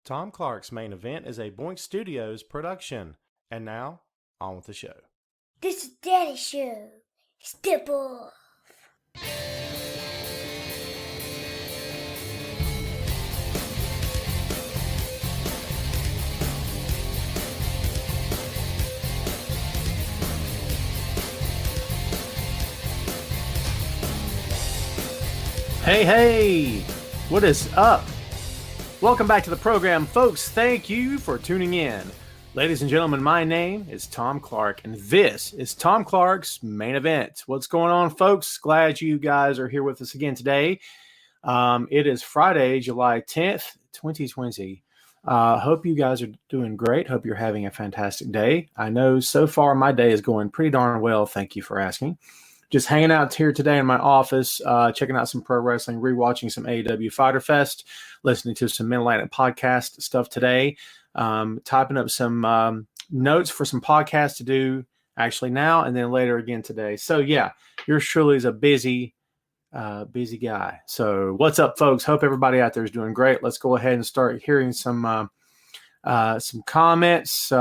Tom Clark's Main Event is a Boink Studios production. And now, on with the show. This is Daddy's show. Step off. Hey, what is up? Welcome back to the program, folks. Thank you for tuning in. Ladies and gentlemen, my name is Tom Clark, and this is Tom Clark's Main Event. What's going on, folks? Glad you guys are here with us again today. It is Friday, July 10th, 2020. Hope you guys are doing great. Hope you're having a fantastic day. I know so far my day is going pretty darn well. Thank you for asking. Just hanging out here today in my office, checking out some pro wrestling, rewatching some AEW Fyter Fest, listening to some Mid-Atlantic podcast stuff today, typing up some notes for some podcasts to do actually now and then later again today. So yeah, yours truly is a busy guy. So what's up, folks? Hope everybody out there is doing great. Let's go ahead and start hearing some comments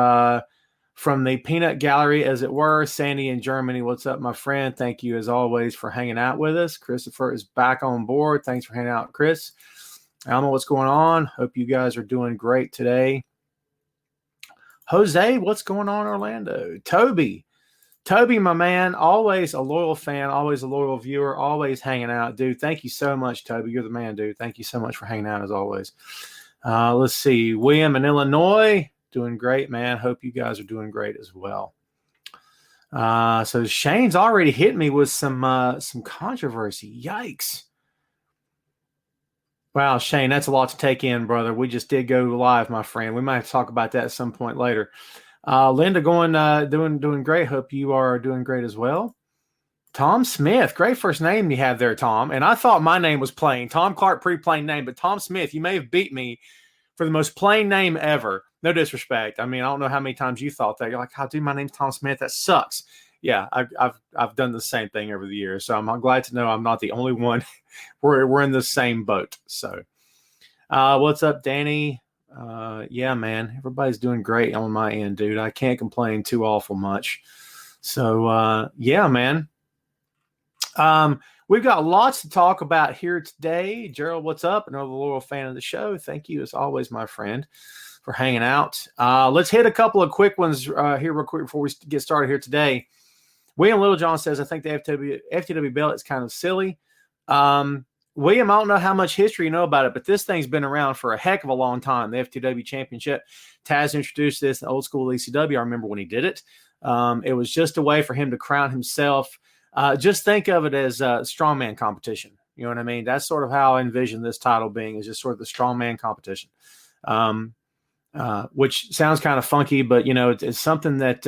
from the peanut gallery, as it were. Sandy in Germany, what's up, my friend? Thank you, as always, for hanging out with us. Christopher is back on board. Thanks for hanging out, Chris. I don't know what's going on. Hope you guys are doing great today. Jose, what's going on, Orlando? Toby, my man, always a loyal fan, always a loyal viewer, always hanging out. Dude, thank you so much, Toby. You're the man, dude. Thank you so much for hanging out, as always. Let's see. William in Illinois. Doing great, man. Hope you guys are doing great as well. So Shane's already hit me with some controversy. Yikes. Wow, Shane, that's a lot to take in, brother. We just did go live, my friend. We might have to talk about that at some point later. Linda doing great. Hope you are doing great as well. Tom Smith, great first name you have there, Tom. And I thought my name was plain. Tom Clark, pretty plain name, but Tom Smith, you may have beat me for the most plain name ever. No disrespect. I mean, I don't know how many times you thought that. You're like, "Oh, dude, my name's Tom Smith. That sucks." Yeah, I've done the same thing over the years. So I'm glad to know I'm not the only one. We're in the same boat. So, what's up, Danny? Yeah, man, everybody's doing great on my end, dude. I can't complain too awful much. So, yeah, man. We've got lots to talk about here today. Gerald, what's up? Another loyal fan of the show. Thank you, as always, my friend, for hanging out. Let's hit a couple of quick ones here real quick before we get started here today. William Littlejohn says, I think the FTW belt is kind of silly. William, I don't know how much history you know about it, but this thing's been around for a heck of a long time, the FTW Championship. Taz introduced this in old school ECW. I remember when he did it. It was just a way for him to crown himself. Just think of it as a strongman competition. You know what I mean? That's sort of how I envision this title being, is just sort of the strongman competition. Which sounds kind of funky, but you know, it's something that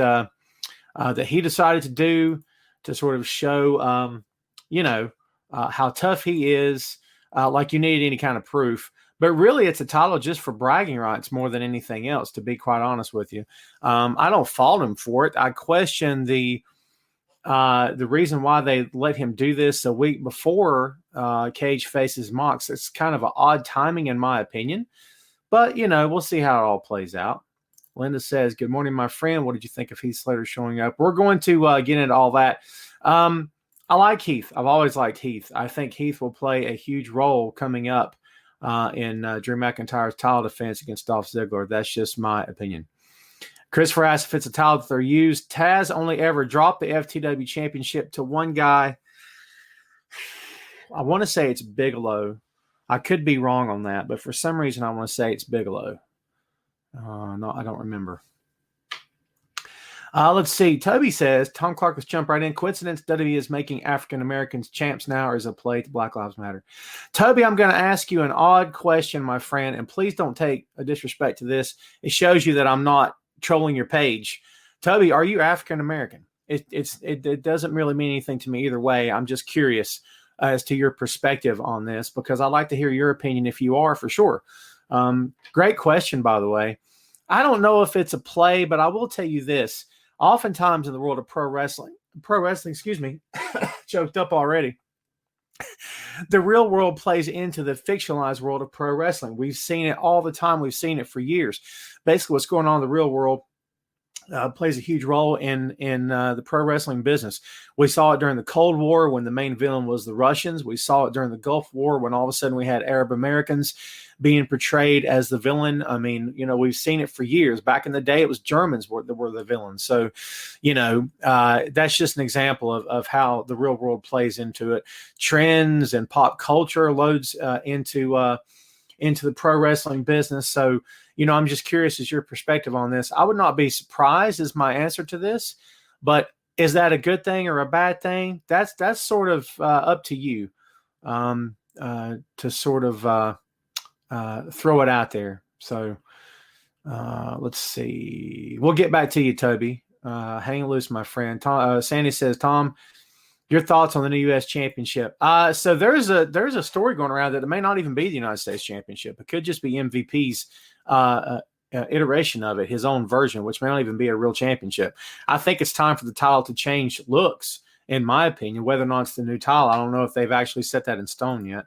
that he decided to do to sort of show, how tough he is, like you need any kind of proof. But really, it's a title just for bragging rights more than anything else, to be quite honest with you. I don't fault him for it. I question the reason why they let him do this a week before Cage faces Mox. It's kind of an odd timing, in my opinion. But, you know, we'll see how it all plays out. Linda says, good morning, my friend. What did you think of Heath Slater showing up? We're going to get into all that. I like Heath. I've always liked Heath. I think Heath will play a huge role coming up in Drew McIntyre's title defense against Dolph Ziggler. That's just my opinion. Christopher asks if it's a title that they're used. Taz only ever dropped the FTW championship to one guy. I want to say it's Bigelow. I could be wrong on that, but for some reason I want to say it's Bigelow. No, I don't remember. Let's see. Toby says, Tom Clark, let's jump right in. Coincidence, WWE is making African Americans champs now, or is a play to Black Lives Matter? Toby, I'm going to ask you an odd question, my friend, and please don't take a disrespect to this. It shows you that I'm not trolling your page. Toby, are you African American? It doesn't really mean anything to me either way. I'm just curious as to your perspective on this, because I'd like to hear your opinion if you are, for sure. Great question, by the way. I don't know if it's a play, but I will tell you this. Oftentimes in the world of pro wrestling, choked up already. The real world plays into the fictionalized world of pro wrestling. We've seen it all the time. We've seen it for years. Basically, what's going on in the real world plays a huge role in the pro wrestling business. We saw it during the Cold War when the main villain was the Russians. We saw it during the Gulf War when all of a sudden we had Arab Americans being portrayed as the villain. I mean, we've seen it for years. Back in the day, it was Germans were the villains. So, that's just an example of how the real world plays into it. Trends and pop culture loads into the pro wrestling business. So, I'm just curious as your perspective on this. I would not be surprised is my answer to this, but is that a good thing or a bad thing? That's sort of up to you to sort of throw it out there. So let's see. We'll get back to you, Toby. Hang loose, my friend. Sandy says, Tom, your thoughts on the new U.S. Championship? So there's a story going around that it may not even be the United States Championship. It could just be MVP's iteration of it, his own version, which may not even be a real championship. I think it's time for the title to change looks, in my opinion. Whether or not it's the new title, I don't know if they've actually set that in stone yet.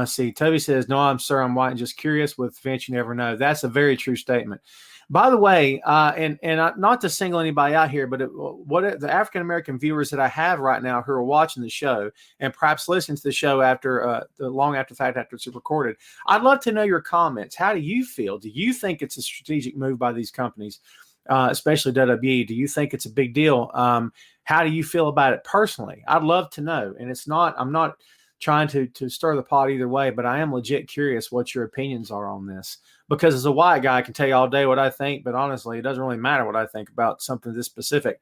See, Toby says, no, I'm sir, I'm white and just curious. With Vince, you never know. That's a very true statement. By the way, and not to single anybody out here, but what the African-American viewers that I have right now who are watching the show and perhaps listening to the show long after the fact, after it's recorded, I'd love to know your comments. How do you feel? Do you think it's a strategic move by these companies, especially WWE? Do you think it's a big deal? How do you feel about it personally? I'd love to know. And I'm not trying to stir the pot either way, but I am legit curious what your opinions are on this. Because as a white guy, I can tell you all day what I think, but honestly, it doesn't really matter what I think about something this specific.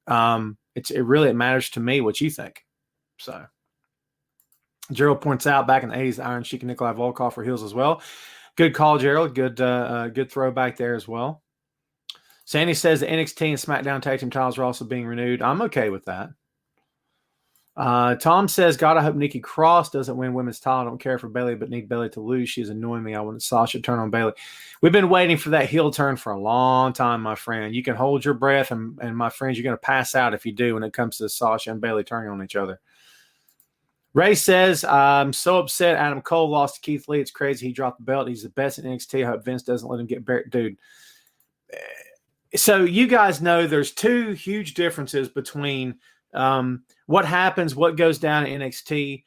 It matters to me what you think. So, Gerald points out back in the 80s, Iron Sheik and Nikolai Volkov were heels as well. Good call, Gerald. Good throwback there as well. Sandy says the NXT and SmackDown tag team titles are also being renewed. I'm okay with that. Tom says, God, I hope Nikki Cross doesn't win women's title. I don't care for Bayley, but need Bayley to lose. She's annoying me. I want Sasha turn on Bayley. We've been waiting for that heel turn for a long time, my friend. You can hold your breath, and my friends, you're going to pass out if you do when it comes to Sasha and Bayley turning on each other. Ray says, I'm so upset Adam Cole lost to Keith Lee. It's crazy. He dropped the belt. He's the best in NXT. I hope Vince doesn't let him get buried. Dude. So you guys know there's two huge differences between what goes down in NXT.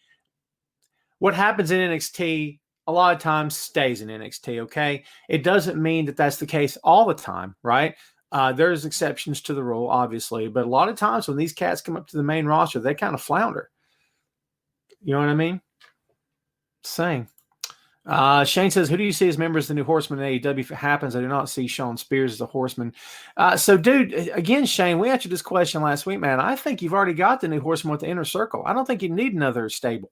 What happens in NXT a lot of times stays in NXT, okay? It doesn't mean that that's the case all the time, right? There's exceptions to the rule, obviously, but a lot of times when these cats come up to the main roster, they kind of flounder. You know what I mean? Saying. Shane says, who do you see as members of the New Horsemen in AEW? If it happens, I do not see Shawn Spears as a horseman. So, dude, again, Shane, we answered this question last week, man. I think you've already got the New Horseman with the Inner Circle. I don't think you need another stable.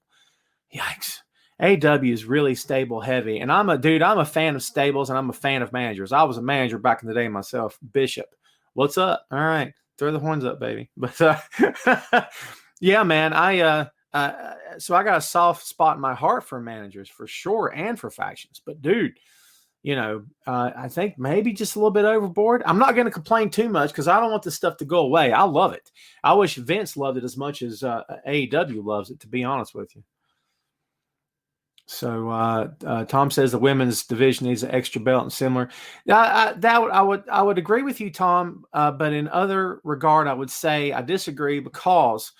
Yikes. AEW is really stable heavy. And I'm a fan of stables and I'm a fan of managers. I was a manager back in the day myself. Bishop, what's up? All right. Throw the horns up, baby. But yeah, man, so I got a soft spot in my heart for managers for sure and for factions. But dude, I think maybe just a little bit overboard. I'm not going to complain too much because I don't want this stuff to go away. I love it. I wish Vince loved it as much as AEW loves it, to be honest with you. So Tom says the women's division needs an extra belt and similar. I would agree with you, Tom. But in other regard, I would say I disagree because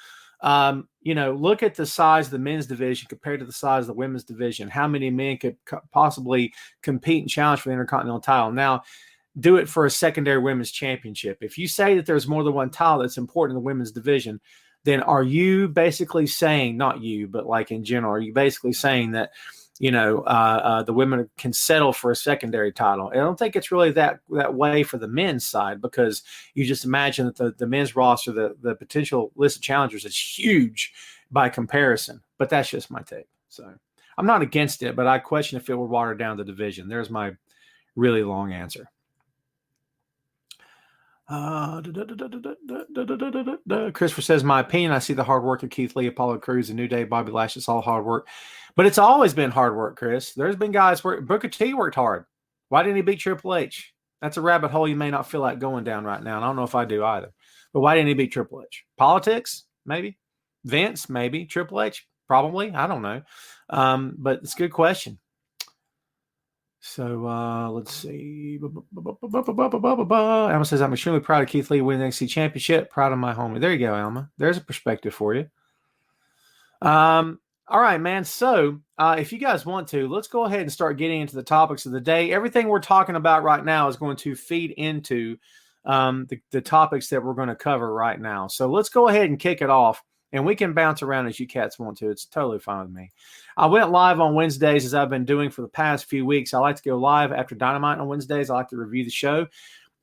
look at the size of the men's division compared to the size of the women's division. How many men could possibly compete and challenge for the Intercontinental title? Now, do it for a secondary women's championship. If you say that there's more than one title that's important in the women's division, then are you basically saying, not you, but like in general, are you basically saying that, the women can settle for a secondary title? I don't think it's really that way for the men's side, because you just imagine that the men's roster, the potential list of challengers is huge by comparison. But that's just my take. So I'm not against it, but I question if it would water down the division. There's my really long answer. Christopher says, my opinion, I see the hard work of Keith Lee, Apollo Crews, and New Day, Bobby Lashley. It's all hard work. But it's always been hard work, Chris. There's been guys where Booker T worked hard. Why didn't he beat Triple H? That's a rabbit hole you may not feel like going down right now. And I don't know if I do either. But why didn't he beat Triple H? Politics? Maybe. Vince, maybe. Triple H, probably. I don't know. But it's a good question. So let's see. Alma says, I'm extremely proud of Keith Lee winning the NXT Championship. Proud of my homie. There you go, Alma. There's a perspective for you. All right, man. So if you guys want to, let's go ahead and start getting into the topics of the day. Everything we're talking about right now is going to feed into the topics that we're going to cover right now. So let's go ahead and kick it off. And we can bounce around as you cats want to. It's totally fine with me. I went live on Wednesdays as I've been doing for the past few weeks. I like to go live after Dynamite on Wednesdays. I like to review the show.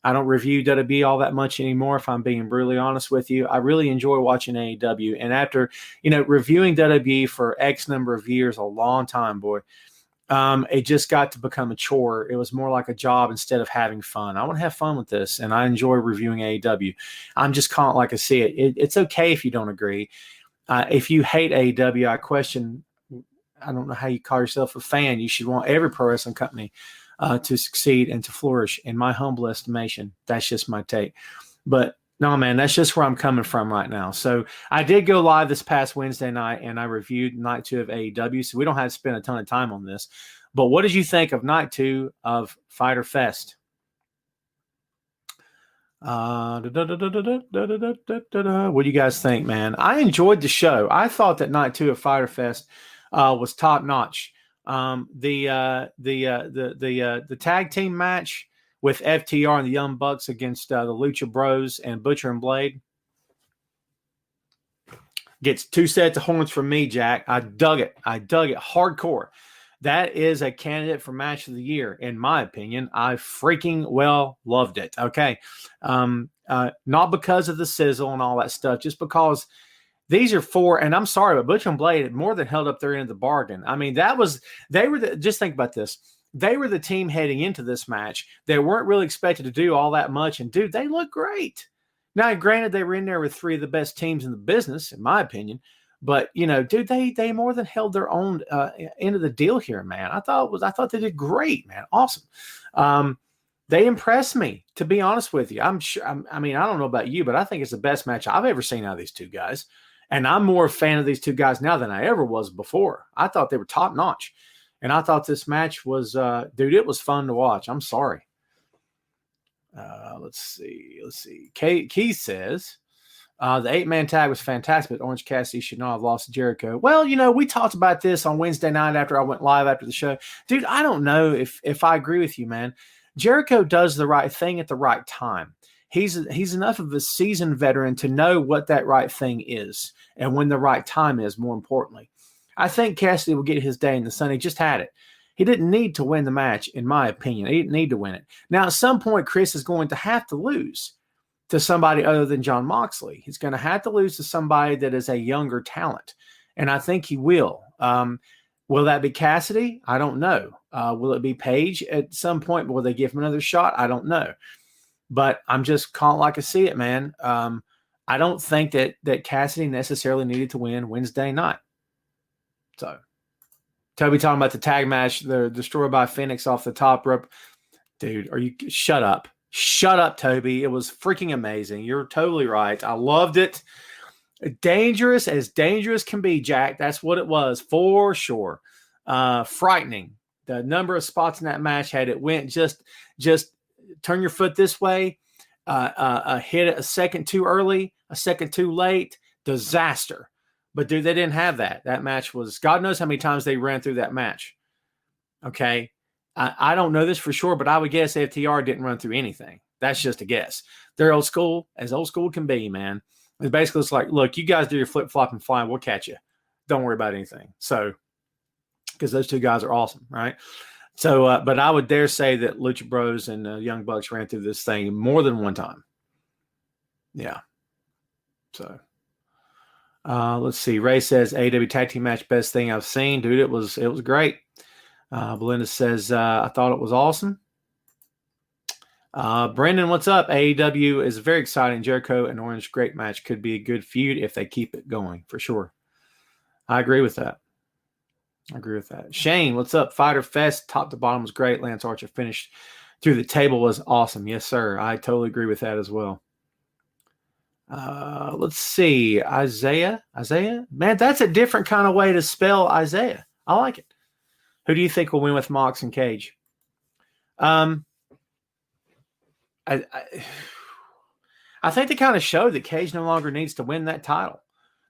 I don't review WWE all that much anymore, if I'm being brutally honest with you. I really enjoy watching AEW. And after, reviewing WWE for X number of years, a long time, boy, it just got to become a chore. It was more like a job instead of having fun. I want to have fun with this, and I enjoy reviewing AEW. I'm just calling it like I see it. It's okay if you don't agree. If you hate AEW, I don't know how you call yourself a fan. You should want every pro wrestling company to succeed and to flourish, in my humble estimation. That's just my take. But no, man, that's just where I'm coming from right now. So I did go live this past Wednesday night, and I reviewed night 2 of AEW, so we don't have to spend a ton of time on this. But what did you think of night 2 of Fyter Fest? What do you guys think, man? I enjoyed the show. I thought that night 2 of Fyter Fest was top notch. The tag team match with FTR and the Young Bucks against the Lucha Bros and Butcher and Blade gets 2 sets of horns from me, Jack. I dug it hardcore. That is a candidate for match of the year, in my opinion. I freaking well loved it. Okay. Not because of the sizzle and all that stuff, just because these are 4, and I'm sorry, but Butcher and Blade more than held up their end of the bargain. I mean, just think about this. They were the team heading into this match. They weren't really expected to do all that much. And, dude, they look great. Now, granted, they were in there with 3 of the best teams in the business, in my opinion. But, dude, they more than held their own end of the deal here, man. I thought they did great, man. Awesome. They impressed me, to be honest with you. I'm sure. I mean, I don't know about you, but I think it's the best match I've ever seen out of these 2 guys. And I'm more a fan of these 2 guys now than I ever was before. I thought they were top notch. And I thought this match was, dude, it was fun to watch. I'm sorry. Let's see. Keith says, the 8-man tag was fantastic, but Orange Cassidy should not have lost to Jericho. Well, we talked about this on Wednesday night after I went live after the show. Dude, I don't know if I agree with you, man. Jericho does the right thing at the right time. He's enough of a seasoned veteran to know what that right thing is and when the right time is, more importantly. I think Cassidy will get his day in the sun. He just had it. He didn't need to win the match, in my opinion. He didn't need to win it. Now, at some point, Chris is going to have to lose to somebody other than Jon Moxley. He's going to have to lose to somebody that is a younger talent, and I think he will. Will that be Cassidy? I don't know. Will it be Paige at some point? Will they give him another shot? I don't know. But I'm just calling like I see it, man. I don't think that Cassidy necessarily needed to win Wednesday night. So, Toby talking about the tag match, the destroyed by Phoenix off the top rope. Dude, shut up. Shut up, Toby. It was freaking amazing. You're totally right. I loved it. Dangerous as dangerous can be, Jack. That's what it was for sure. Frightening. The number of spots in that match had it went just turn your foot this way, hit it a second too early, a second too late, disaster. But, dude, they didn't have that. That match was, God knows how many times they ran through that match. Okay? I don't know this for sure, but I would guess FTR didn't run through anything. That's just a guess. They're old school, as old school can be, man. It's basically it's like, look, you guys do your flip-flop and flying, we'll catch you. Don't worry about anything. So, because those 2 guys are awesome, right? So, but I would dare say that Lucha Bros and Young Bucks ran through this thing more than one time. Yeah. So, let's see. Ray says AEW tag team match, best thing I've seen. Dude, it was great. Belinda says, I thought it was awesome. Brendan, what's up? AEW is very exciting. Jericho and Orange, great match. Could be a good feud if they keep it going, for sure. I agree with that. Shane, what's up? Fyter Fest, top to bottom was great. Lance Archer finished through the table was awesome. Yes, sir. I totally agree with that as well. Let's see. Isaiah. Man, that's a different kind of way to spell Isaiah. I like it. Who do you think will win with Mox and Cage? I think they kind of showed that Cage no longer needs to win that title.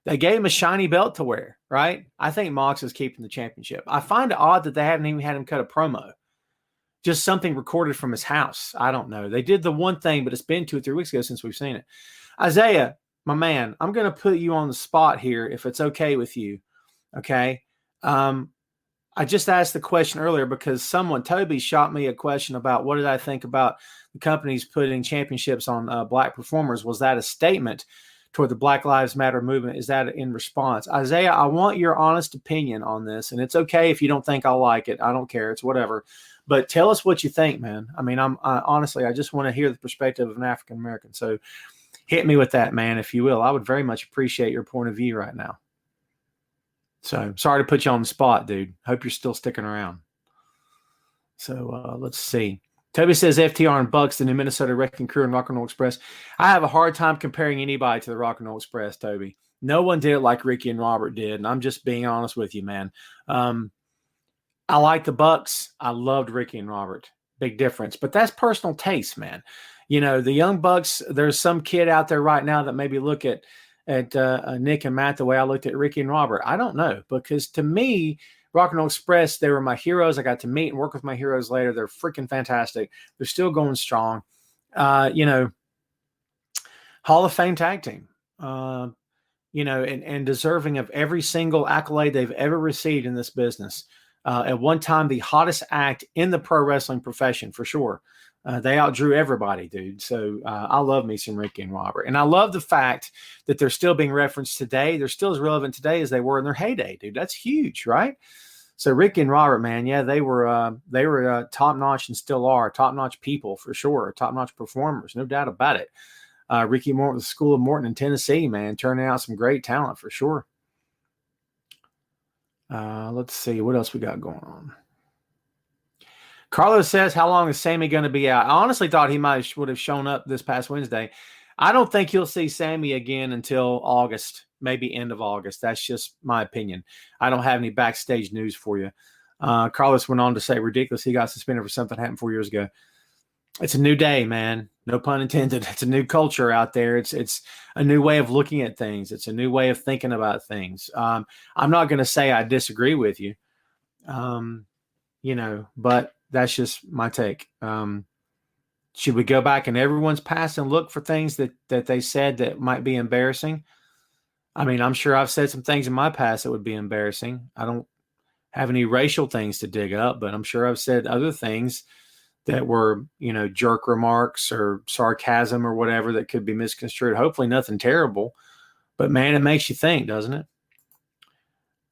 They gave him a shiny belt to wear, right? I think Mox is keeping the championship. I find it odd that they haven't even had him cut a promo. Just something recorded from his house. I don't know. They did the one thing, but it's been 2 or 3 weeks ago since we've seen it. Isaiah, my man, I'm going to put you on the spot here if it's okay with you. Okay. I just asked the question earlier because Toby shot me a question about what did I think about the companies putting championships on black performers. Was that a statement toward the Black Lives Matter movement? Is that in response? Isaiah, I want your honest opinion on this, and it's okay if you don't think I'll like it. I don't care. It's whatever. But tell us what you think, man. I mean, honestly, I just want to hear the perspective of an African-American. So hit me with that, man, if you will. I would very much appreciate your point of view right now. So sorry to put you on the spot, dude. Hope you're still sticking around. So let's see. Toby says FTR and Bucks, the New Minnesota Wrecking Crew and Rock and Roll Express. I have a hard time comparing anybody to the Rock and Roll Express, Toby. No one did it like Ricky and Robert did, and I'm just being honest with you, man. I like the Bucks. I loved Ricky and Robert. Big difference. But that's personal taste, man. You know, the Young Bucks, there's some kid out there right now that maybe look at Nick and Matt the way I looked at Ricky and Robert. I don't know, because to me, Rock and Roll Express, they were my heroes. I got to meet and work with my heroes later. They're freaking fantastic. They're still going strong. You know, Hall of Fame tag team, you know, and deserving of every single accolade they've ever received in this business. At one time, the hottest act in the pro wrestling profession, for sure. They outdrew everybody, dude. So I love me some Ricky and Robert. And I love the fact that they're still being referenced today. They're still as relevant today as they were in their heyday, dude. That's huge, right? So Ricky and Robert, man, yeah, they were top-notch and still are. Top-notch people, for sure. Top-notch performers, no doubt about it. Ricky Morton, the School of Morton in Tennessee, man, turning out some great talent, for sure. Let's see. What else we got going on? Carlos says, how long is Sammy going to be out? I honestly thought he would have shown up this past Wednesday. I don't think you'll see Sammy again until August, maybe end of August. That's just my opinion. I don't have any backstage news for you. Carlos went on to say, ridiculous, he got suspended for something that happened 4 years ago. It's a new day, man. No pun intended. It's a new culture out there. It's a new way of looking at things. It's a new way of thinking about things. I'm not going to say I disagree with you, you know, but that's just my take. Should we go back in everyone's past and look for things that they said that might be embarrassing? I mean, I'm sure I've said some things in my past that would be embarrassing. I don't have any racial things to dig up, but I'm sure I've said other things that were, you know, jerk remarks or sarcasm or whatever that could be misconstrued. Hopefully nothing terrible, but man, it makes you think, doesn't it?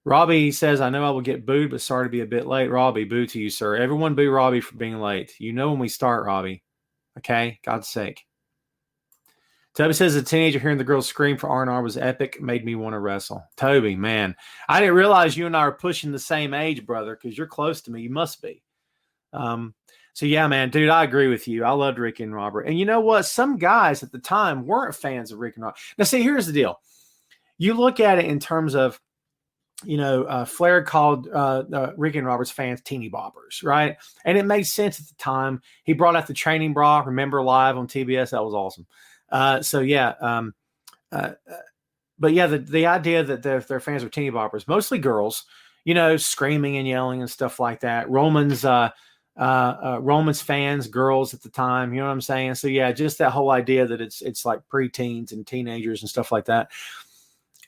Robbie says, I know I will get booed, but sorry to be a bit late. Robbie, boo to you, sir. Everyone boo Robbie for being late. You know when we start, Robbie. Okay? God's sake. Toby says, a teenager hearing the girls scream for R&R was epic. Made me want to wrestle. Toby, man. I didn't realize you and I are pushing the same age, brother, because you're close to me. You must be. So, yeah, man, dude, I agree with you. I loved Ricky and Robert. And you know what? Some guys at the time weren't fans of Ricky and Robert. Now, see, here's the deal. You look at it in terms of, you know, Flair called Ricky and Robert's fans teeny boppers, right? And it made sense at the time. He brought out the training bra, remember, live on TBS. That was awesome. So, yeah. But, yeah, the idea that their fans were teeny boppers, mostly girls, you know, screaming and yelling and stuff like that. Roman's fans, girls at the time, you know what I'm saying? So, yeah, just that whole idea that it's like preteens and teenagers and stuff like that.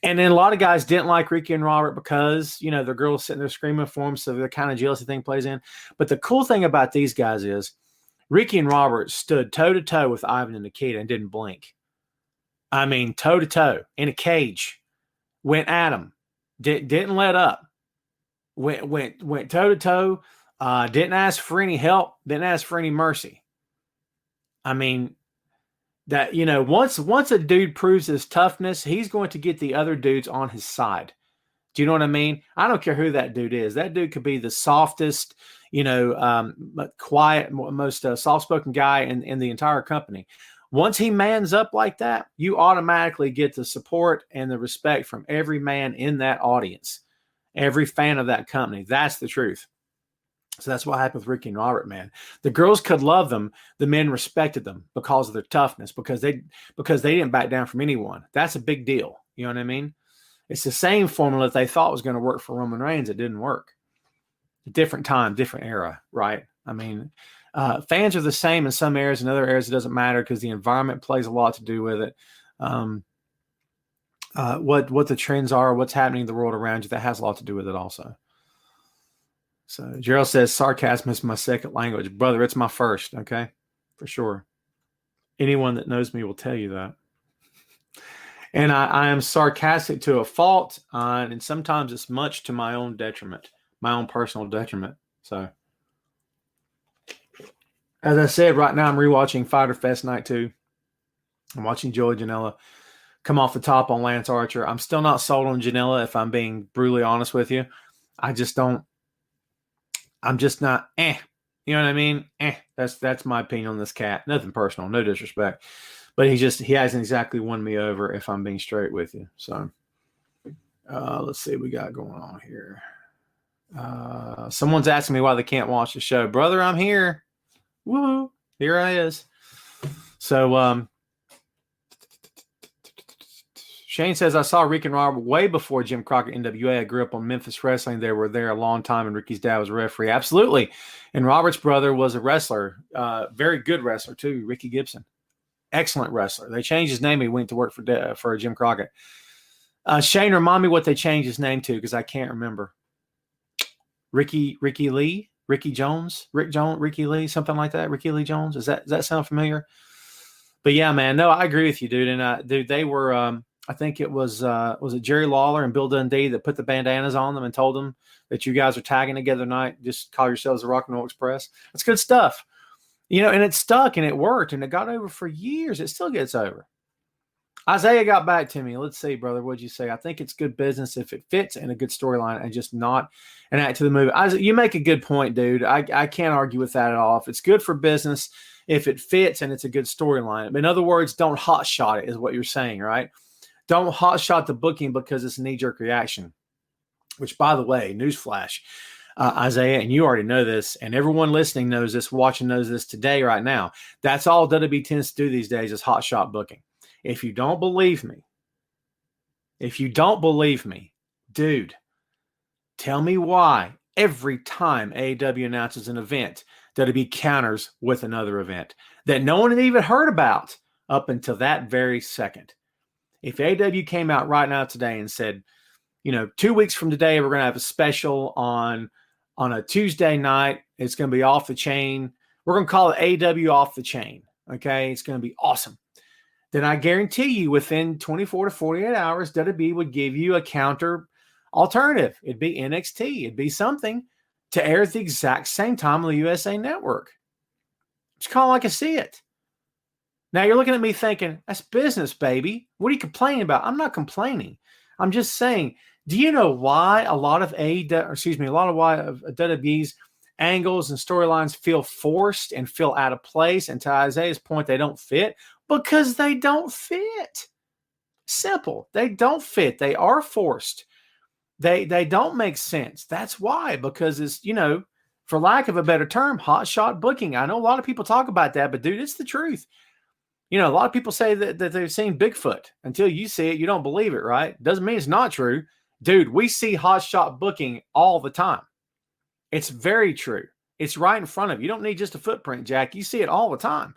And then a lot of guys didn't like Ricky and Robert because, you know, the girls sitting there screaming for them, so the kind of jealousy thing plays in. But the cool thing about these guys is Ricky and Robert stood toe-to-toe with Ivan and Nikita and didn't blink. I mean, toe-to-toe in a cage. Went at them. Didn't let up. Went toe-to-toe. Didn't ask for any help. Didn't ask for any mercy. I mean, that, you know, once a dude proves his toughness, he's going to get the other dudes on his side. Do you know what I mean? I don't care who that dude is. That dude could be the softest, you know, quiet, most soft-spoken guy in the entire company. Once he mans up like that, you automatically get the support and the respect from every man in that audience, every fan of that company. That's the truth. So that's what happened with Ricky and Robert, man. The girls could love them. The men respected them because of their toughness, because they didn't back down from anyone. That's a big deal. You know what I mean? It's the same formula that they thought was going to work for Roman Reigns. It didn't work. A different time, different era, right? I mean, fans are the same in some areas. In other areas, it doesn't matter because the environment plays a lot to do with it. What the trends are, what's happening in the world around you, that has a lot to do with it also. So Gerald says, sarcasm is my second language. Brother, it's my first, okay? For sure. Anyone that knows me will tell you that. And I am sarcastic to a fault, and sometimes it's much to my own detriment, my own personal detriment. So, as I said, right now I'm rewatching Fyter Fest Night 2. I'm watching Joey Janela come off the top on Lance Archer. I'm still not sold on Janela, if I'm being brutally honest with you. I'm just not, You know what I mean? That's my opinion on this cat. Nothing personal, no disrespect. But he hasn't exactly won me over, if I'm being straight with you. So let's see what we got going on here. Someone's asking me why they can't watch the show. Brother, I'm here. Woo! Here I is. So Shane says, I saw Rick and Robert way before Jim Crockett NWA. I grew up on Memphis Wrestling. They were there a long time, and Ricky's dad was a referee. Absolutely. And Robert's brother was a wrestler, very good wrestler too, Ricky Gibson. Excellent wrestler. They changed his name. He went to work for Jim Crockett. Shane, remind me what they changed his name to, because I can't remember. Ricky Lee? Ricky Jones? Ricky Lee? Something like that? Ricky Lee Jones? Does that sound familiar? But yeah, man. No, I agree with you, dude. And dude, they were I think it was it Jerry Lawler and Bill Dundee that put the bandanas on them and told them that you guys are tagging together tonight. Just call yourselves the Rock and Roll Express. That's good stuff. You know, and it stuck and it worked and it got over for years. It still gets over. Isaiah got back to me. Let's see, brother. What'd you say? I think it's good business if it fits in a good storyline and just not an act to the movie. Isaiah, you make a good point, dude. I can't argue with that at all. If it's good for business, if it fits and it's a good storyline. In other words, don't hot shot it is what you're saying, right? Don't hot shot the booking because it's a knee-jerk reaction. Which, by the way, newsflash, Isaiah, and you already know this, and everyone listening knows this, watching knows this today, right now. That's all WWE tends to do these days is hot shot booking. If you don't believe me, dude, tell me why every time AEW announces an event, WWE counters with another event that no one had even heard about up until that very second. If AEW came out right now today and said, 2 weeks from today, we're going to have a special on a Tuesday night. It's going to be off the chain. We're going to call it AEW off the chain. Okay. It's going to be awesome. Then I guarantee you within 24 to 48 hours, WWE would give you a counter alternative. It'd be NXT. It'd be something to air at the exact same time on the USA Network. It's kind of like I see it. Now you're looking at me thinking, that's business, baby. What are you complaining about? I'm not complaining. I'm just saying, do you know why a lot of WWE's angles and storylines feel forced and feel out of place? And to Isaiah's point, they don't fit because they don't fit. Simple. They don't fit. They are forced. They don't make sense. That's why, because it's, for lack of a better term, hot shot booking. I know a lot of people talk about that, but dude, it's the truth. A lot of people say that they've seen Bigfoot. Until you see it, you don't believe it, right? Doesn't mean it's not true. Dude, we see hot shot booking all the time. It's very true. It's right in front of you. You don't need just a footprint, Jack. You see it all the time.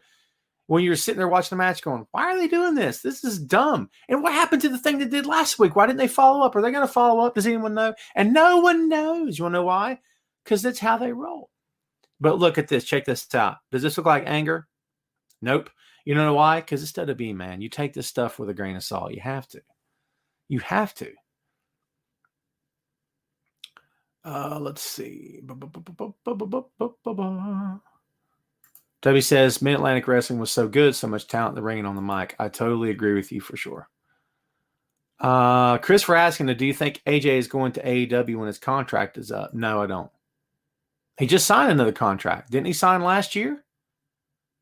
When you're sitting there watching the match going, why are they doing this? This is dumb. And what happened to the thing they did last week? Why didn't they follow up? Are they going to follow up? Does anyone know? And no one knows. You want to know why? Because that's how they roll. But look at this. Check this out. Does this look like anger? Nope. You know why? Because it's WWE, man. You take this stuff with a grain of salt. You have to. You have to. Let's see. Debbie says, Mid-Atlantic Wrestling was so good, so much talent in the ring and on the mic. I totally agree with you for sure. Chris for asking, do you think AJ is going to AEW when his contract is up? No, I don't. He just signed another contract. Didn't he sign last year?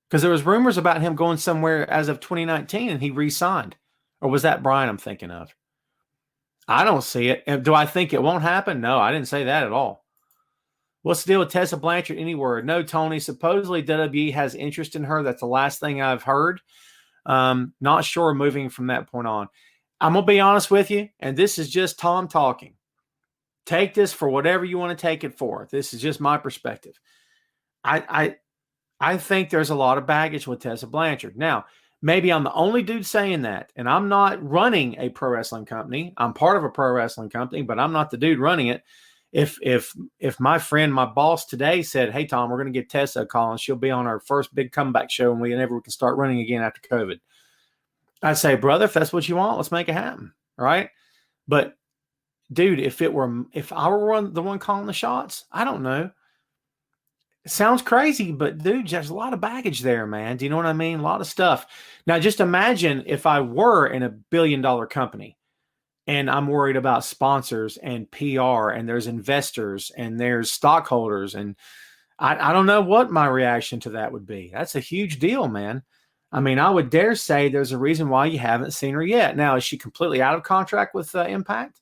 Because there was rumors about him going somewhere as of 2019 and he re-signed. Or was that Brian I'm thinking of? I don't see it. And do I think it won't happen? No, I didn't say that at all. What's the deal with Tessa Blanchard? Any word? No, Tony. Supposedly WWE has interest in her. That's the last thing I've heard. Not sure moving from that point on. I'm going to be honest with you, and this is just Tom talking. Take this for whatever you want to take it for. This is just my perspective. I think there's a lot of baggage with Tessa Blanchard. Now, maybe I'm the only dude saying that, and I'm not running a pro wrestling company. I'm part of a pro wrestling company, but I'm not the dude running it. If my friend, my boss today said, hey, Tom, we're going to get Tessa a call, and she'll be on our first big comeback show whenever we can start running again after COVID, I'd say, brother, if that's what you want, let's make it happen. Right. But dude, if I were the one calling the shots, I don't know. It sounds crazy, but dude, there's a lot of baggage there, man. Do you know what I mean? A lot of stuff. Now, just imagine if I were in a billion-dollar company and I'm worried about sponsors and PR and there's investors and there's stockholders. And I don't know what my reaction to that would be. That's a huge deal, man. I mean, I would dare say there's a reason why you haven't seen her yet. Now, is she completely out of contract with Impact?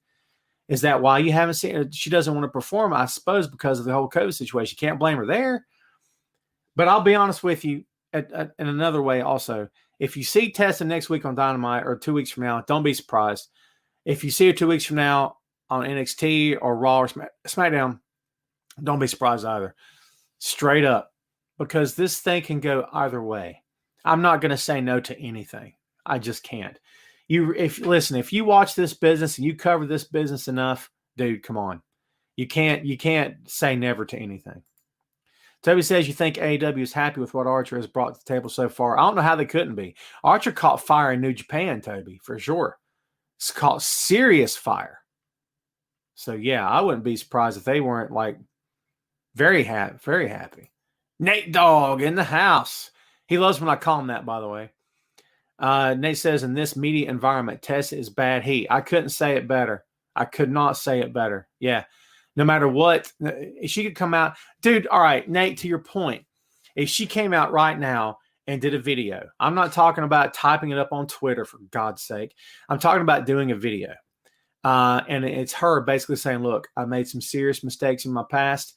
Is that why you haven't seen her? She doesn't want to perform, I suppose, because of the whole COVID situation. You can't blame her there. But I'll be honest with you in another way also. If you see Tessa next week on Dynamite or 2 weeks from now, don't be surprised. If you see her 2 weeks from now on NXT or Raw or SmackDown, don't be surprised either. Straight up. Because this thing can go either way. I'm not going to say no to anything. I just can't. If you watch this business and you cover this business enough, dude, come on. You can't say never to anything. Toby says you think AEW is happy with what Archer has brought to the table so far. I don't know how they couldn't be. Archer caught fire in New Japan, Toby, for sure. It's caught serious fire. So yeah, I wouldn't be surprised if they weren't like very happy. Nate Dogg in the house. He loves when I call him that, by the way. Nate says, in this media environment, Tessa is bad heat. I couldn't say it better. I could not say it better. Yeah. No matter what, if she could come out. Dude, all right, Nate, to your point, if she came out right now and did a video, I'm not talking about typing it up on Twitter, for God's sake. I'm talking about doing a video. And it's her basically saying, look, I made some serious mistakes in my past.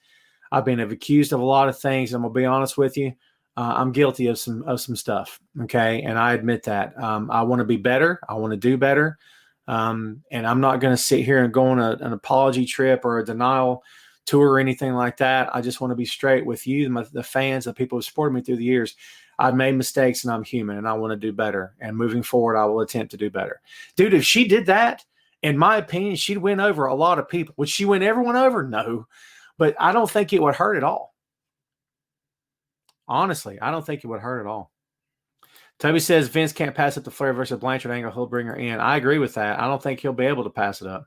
I've been accused of a lot of things. I'm going to be honest with you. I'm guilty of some stuff. Okay. And I admit that. I want to be better. I want to do better. And I'm not going to sit here and go on an apology trip or a denial tour or anything like that. I just want to be straight with you, the fans, the people who supported me through the years. I've made mistakes and I'm human and I want to do better. And moving forward, I will attempt to do better. Dude, if she did that, in my opinion, she'd win over a lot of people. Would she win everyone over? No. But I don't think it would hurt at all. Honestly, I don't think it would hurt at all. Toby says Vince can't pass up the Flair versus Blanchard angle. He'll bring her in. I agree with that. I don't think he'll be able to pass it up.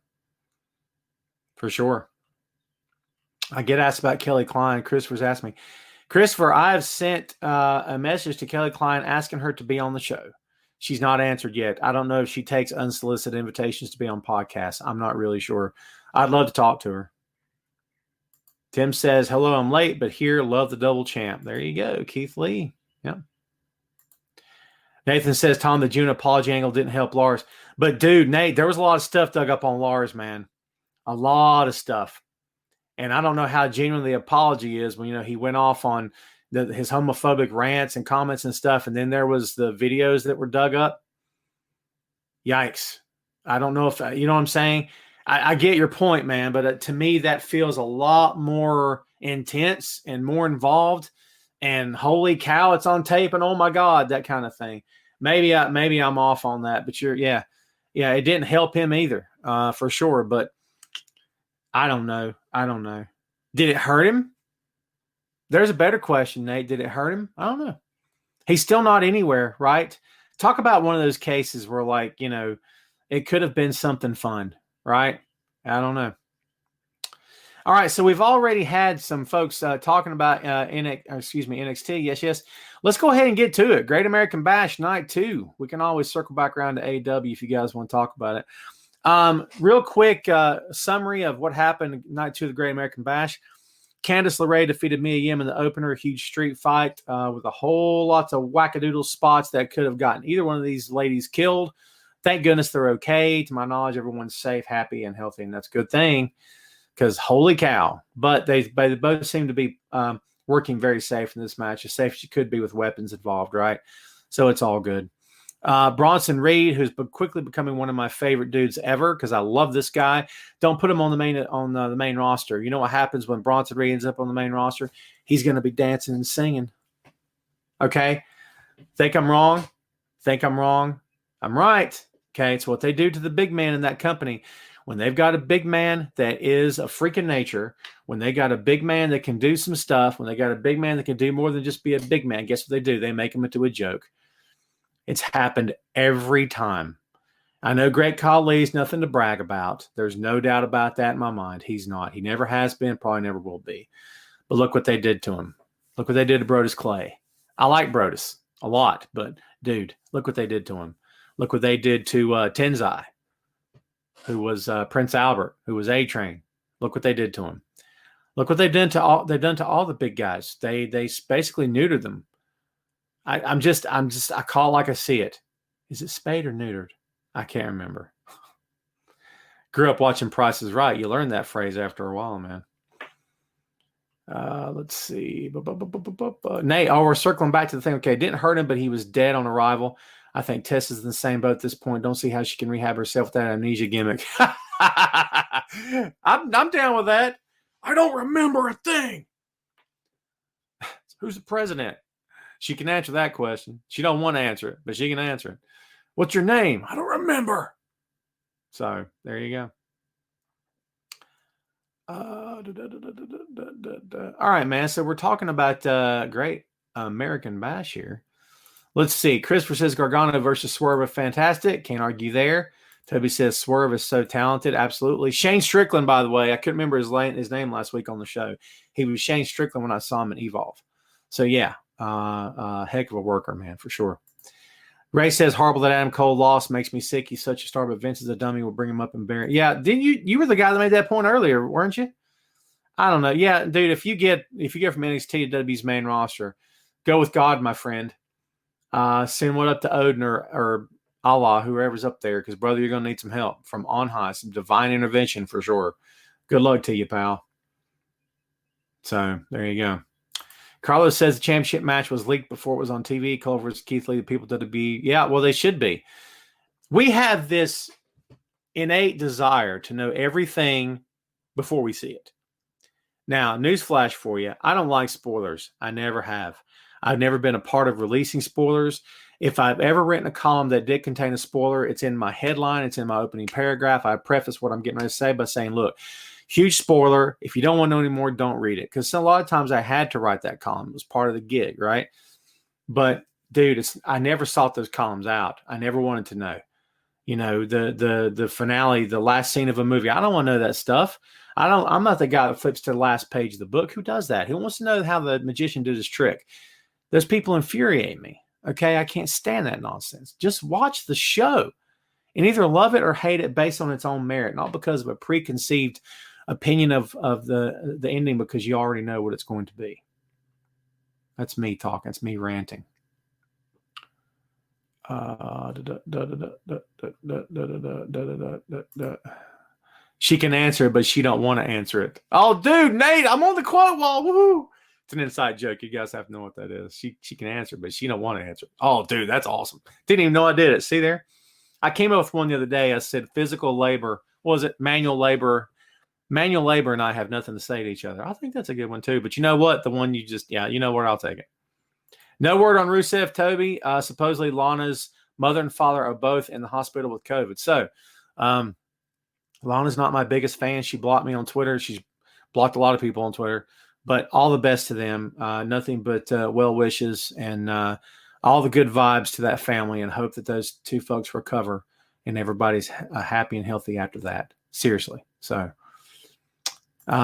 For sure. I get asked about Kelly Klein. Christopher's asked me. Christopher, I've sent a message to Kelly Klein asking her to be on the show. She's not answered yet. I don't know if she takes unsolicited invitations to be on podcasts. I'm not really sure. I'd love to talk to her. Tim says, hello, I'm late, but here, love the double champ. There you go, Keith Lee. Yep. Nathan says, Tom, the June apology angle didn't help Lars. But, dude, Nate, there was a lot of stuff dug up on Lars, man. A lot of stuff. And I don't know how genuine the apology is when, he went off on his homophobic rants and comments and stuff, and then there was the videos that were dug up. Yikes. I don't know if, you know what I'm saying? I get your point, man, but to me, that feels a lot more intense and more involved. And holy cow, it's on tape, and oh my God, that kind of thing. Maybe I'm off on that, but it didn't help him either, for sure. But I don't know. Did it hurt him? There's a better question, Nate. Did it hurt him? I don't know. He's still not anywhere, right? Talk about one of those cases where, it could have been something fun. Right? I don't know. All right, so we've already had some folks talking about NXT. Yes. Let's go ahead and get to it. Great American Bash Night 2. We can always circle back around to AEW if you guys want to talk about it. Real quick summary of what happened Night 2 of the Great American Bash. Candice LeRae defeated Mia Yim in the opener, a huge street fight with a whole lots of wackadoodle spots that could have gotten either one of these ladies killed. Thank goodness they're okay. To my knowledge, everyone's safe, happy, and healthy, and that's a good thing because holy cow. But they both seem to be working very safe in this match, as safe as you could be with weapons involved, right? So it's all good. Bronson Reed, who's quickly becoming one of my favorite dudes ever because I love this guy. Don't put him on the main roster. You know what happens when Bronson Reed ends up on the main roster? He's going to be dancing and singing. Okay? Think I'm wrong? Think I'm wrong? I'm right. Okay? It's what they do to the big man in that company. When they've got a big man that is a freaking nature, when they got a big man that can do some stuff, when they got a big man that can do more than just be a big man, guess what they do? They make him into a joke. It's happened every time. I know Great Khali's nothing to brag about. There's no doubt about that in my mind. He's not. He never has been, probably never will be. But look what they did to him. Look what they did to Brodus Clay. I like Brodus a lot, but dude, look what they did to him. Look what they did to Tenzai, who was Prince Albert, who was A-Train. Look what they did to him. Look what they've done to all the big guys. They basically neutered them. I call it like I see it. Is it spayed or neutered? I can't remember. Grew up watching Price is Right. You learn that phrase after a while, man. Let's see. Nate, we're circling back to the thing. Okay, didn't hurt him, but he was dead on arrival. I think Tess is in the same boat at this point. Don't see how she can rehab herself with that amnesia gimmick. I'm down with that. I don't remember a thing. Who's the president? She can answer that question. She don't want to answer it, but she can answer it. What's your name? I don't remember. So there you go. All right, man. So we're talking about Great American Bash here. Let's see. Christopher says Gargano versus Swerve are fantastic. Can't argue there. Toby says Swerve is so talented. Absolutely. Shane Strickland, by the way, I couldn't remember his name last week on the show. He was Shane Strickland when I saw him in Evolve. So yeah, heck of a worker, man, for sure. Ray says horrible that Adam Cole lost. Makes me sick. He's such a star, but Vince is a dummy. We'll bring him up and bury him. Yeah, didn't you were the guy that made that point earlier, weren't you? I don't know. Yeah, dude, if you get from NXT to WWE's main roster, go with God, my friend. Send one up to Odin or Allah, whoever's up there, because brother, you're gonna need some help from on high, some divine intervention for sure. Good luck to you, pal. So there you go. Carlos says the championship match was leaked before it was on TV. Cole versus Keith Lee, the people to be. Yeah, well, they should be. We have this innate desire to know everything before we see it. Now, newsflash for you. I don't like spoilers. I never have. I've never been a part of releasing spoilers. If I've ever written a column that did contain a spoiler, it's in my headline. It's in my opening paragraph. I preface what I'm getting ready to say by saying, look, huge spoiler. If you don't want to know anymore, don't read it. Because a lot of times I had to write that column. It was part of the gig, right? But, dude, I never sought those columns out. I never wanted to know. You know, the finale, the last scene of a movie. I don't want to know that stuff. I'm not the guy that flips to the last page of the book. Who does that? Who wants to know how the magician did his trick? Those people infuriate me. Okay, I can't stand that nonsense. Just watch the show and either love it or hate it based on its own merit, not because of a preconceived opinion of the ending because you already know what it's going to be. That's me talking. It's me ranting. She can answer it, but she don't want to answer it. Oh, dude, Nate, I'm on the quote wall. Woohoo! It's an inside joke. You guys have to know what that is. She can answer, but she don't want to answer. Oh, dude, that's awesome. Didn't even know I did it. See there? I came up with one the other day. I said physical labor. What was it? Manual labor. Manual labor and I have nothing to say to each other. I think that's a good one too. But you know what? The one you just, you know where I'll take it. No word on Rusev, Toby. Supposedly Lana's mother and father are both in the hospital with COVID. So Lana's not my biggest fan. She blocked me on Twitter. She's blocked a lot of people on Twitter. But all the best to them. Nothing but well wishes and all the good vibes to that family, and hope that those two folks recover and everybody's happy and healthy after that. Seriously. So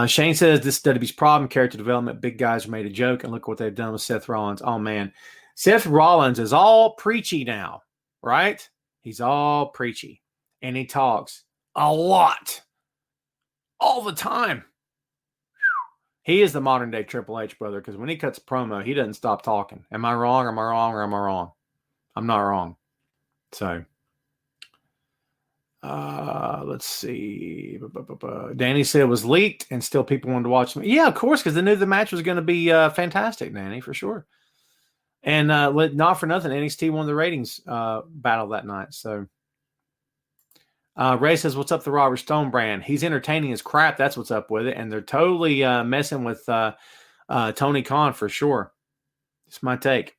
Shane says this is WWE's problem. Character development. Big guys made a joke, and look what they've done with Seth Rollins. Oh, man. Seth Rollins is all preachy now, right? He's all preachy, and he talks a lot all the time. He is the modern day Triple H, brother, because when he cuts a promo, he doesn't stop talking. Am I wrong? Am I wrong? Or am I wrong? I'm not wrong. So, let's see. Danny said it was leaked and still people wanted to watch me. Yeah, of course, because they knew the match was going to be fantastic, Danny, for sure. And not for nothing, NXT won the ratings battle that night. So, Ray says, what's up the Robert Stone brand? He's entertaining as crap. That's what's up with it. And they're totally messing with Tony Khan for sure. It's my take.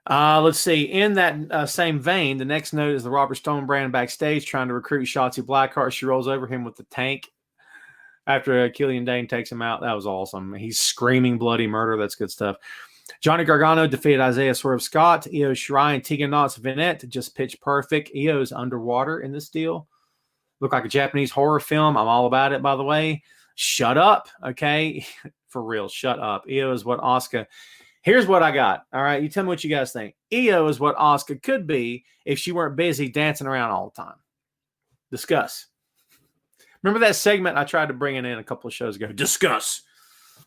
Let's see. In that same vein, the next note is the Robert Stone brand backstage trying to recruit Shotzi Blackheart. She rolls over him with the tank after Killian Dane takes him out. That was awesome. He's screaming bloody murder. That's good stuff. Johnny Gargano defeated Isaiah Swerve Scott. Io Shirai and Tegan Knox Vinette just pitch perfect. Io's underwater in this deal. Look like a Japanese horror film. I'm all about it, by the way. Shut up, okay? For real, shut up. Io is what Asuka... Here's what I got, all right? You tell me what you guys think. Io is what Asuka could be if she weren't busy dancing around all the time. Discuss. Remember that segment I tried to bring it in a couple of shows ago? Discuss.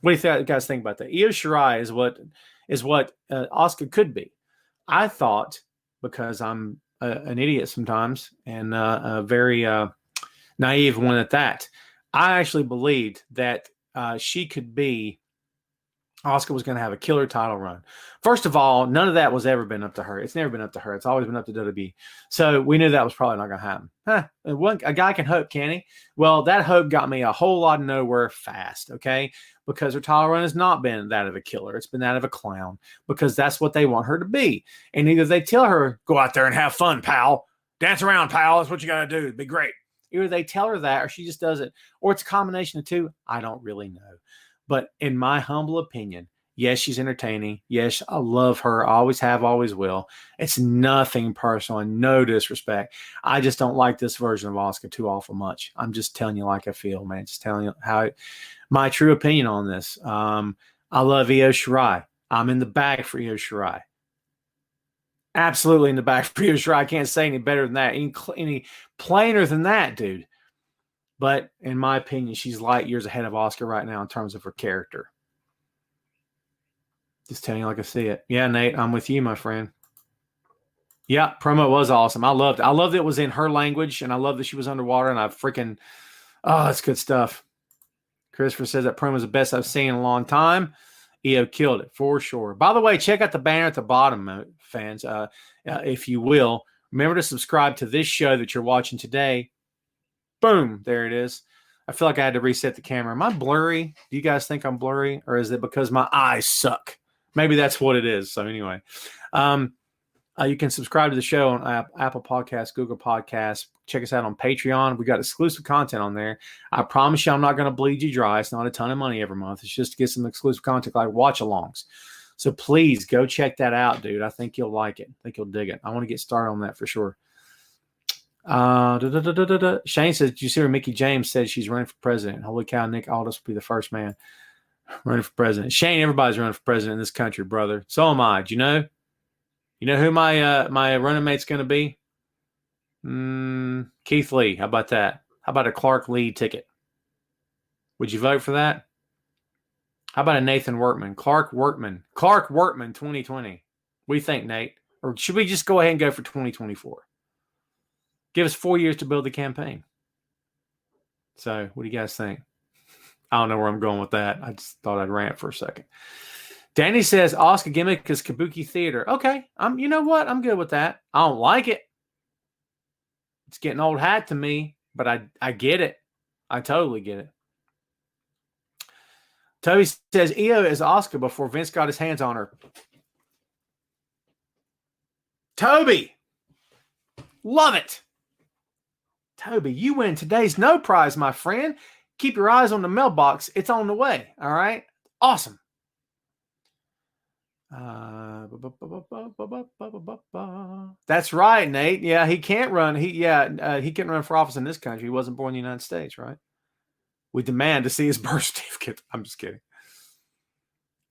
What do you guys think about that? Io Shirai is what Asuka could be. I thought, because I'm an idiot sometimes and a very naive one at that, I actually believed that she could be Asuka was going to have a killer title run. First of all, none of that was ever been up to her. It's never been up to her. It's always been up to WWE. So we knew that was probably not going to happen. A guy can hope, can he? Well, that hope got me a whole lot of nowhere fast, okay? Because her title run has not been that of a killer. It's been that of a clown because that's what they want her to be. And either they tell her, go out there and have fun, pal. Dance around, pal. That's what you got to do. It'd be great. Either they tell her that or she just does it. Or it's a combination of two. I don't really know. But in my humble opinion, yes, she's entertaining. Yes, I love her. I always have, always will. It's nothing personal and no disrespect. I just don't like this version of Asuka too awful much. I'm just telling you like I feel, man. Just telling you my true opinion on this. I love Io Shirai. I'm in the bag for Io Shirai. Absolutely in the bag for Io Shirai. I can't say any better than that. Any plainer than that, dude. But in my opinion, she's light years ahead of Asuka right now in terms of her character. Just telling you like I see it. Yeah, Nate, I'm with you, my friend. Yeah, promo was awesome. I loved it. I loved it was in her language, and I love that she was underwater, and that's good stuff. Christopher says that promo is the best I've seen in a long time. Io killed it, for sure. By the way, check out the banner at the bottom, fans, if you will. Remember to subscribe to this show that you're watching today. Boom, there it is. I feel like I had to reset the camera. Am I blurry? Do you guys think I'm blurry? Or is it because my eyes suck? Maybe that's what it is. So anyway, you can subscribe to the show on Apple Podcasts, Google Podcasts. Check us out on Patreon. We got exclusive content on there. I promise you I'm not going to bleed you dry. It's not a ton of money every month. It's just to get some exclusive content like watch-alongs. So please go check that out, dude. I think you'll like it. I think you'll dig it. I want to get started on that for sure. Shane says, did you see where Mickey James said she's running for president? Holy cow, Nick Aldis will be the first man running for president. Shane, everybody's running for president in this country, brother. So am I. Do you know? You know who my running mate's going to be? Keith Lee. How about that? How about a Clark Lee ticket? Would you vote for that? How about a Nathan Workman? Clark Workman 2020. What do you think, Nate? Or should we just go ahead and go for 2024? Give us 4 years to build the campaign. So, what do you guys think? I don't know where I'm going with that. I just thought I'd rant for a second. Danny says, Asuka gimmick is kabuki theater. Okay, you know what? I'm good with that. I don't like it. It's getting old hat to me, but I get it. I totally get it. Toby says, Io is Asuka before Vince got his hands on her. Toby! Love it! Toby, you win today's no prize, my friend. Keep your eyes on the mailbox. It's on the way. All right? Awesome. That's right, Nate. Yeah, he can't run. He can't run for office in this country. He wasn't born in the United States, right? We demand to see his birth certificate. I'm just kidding.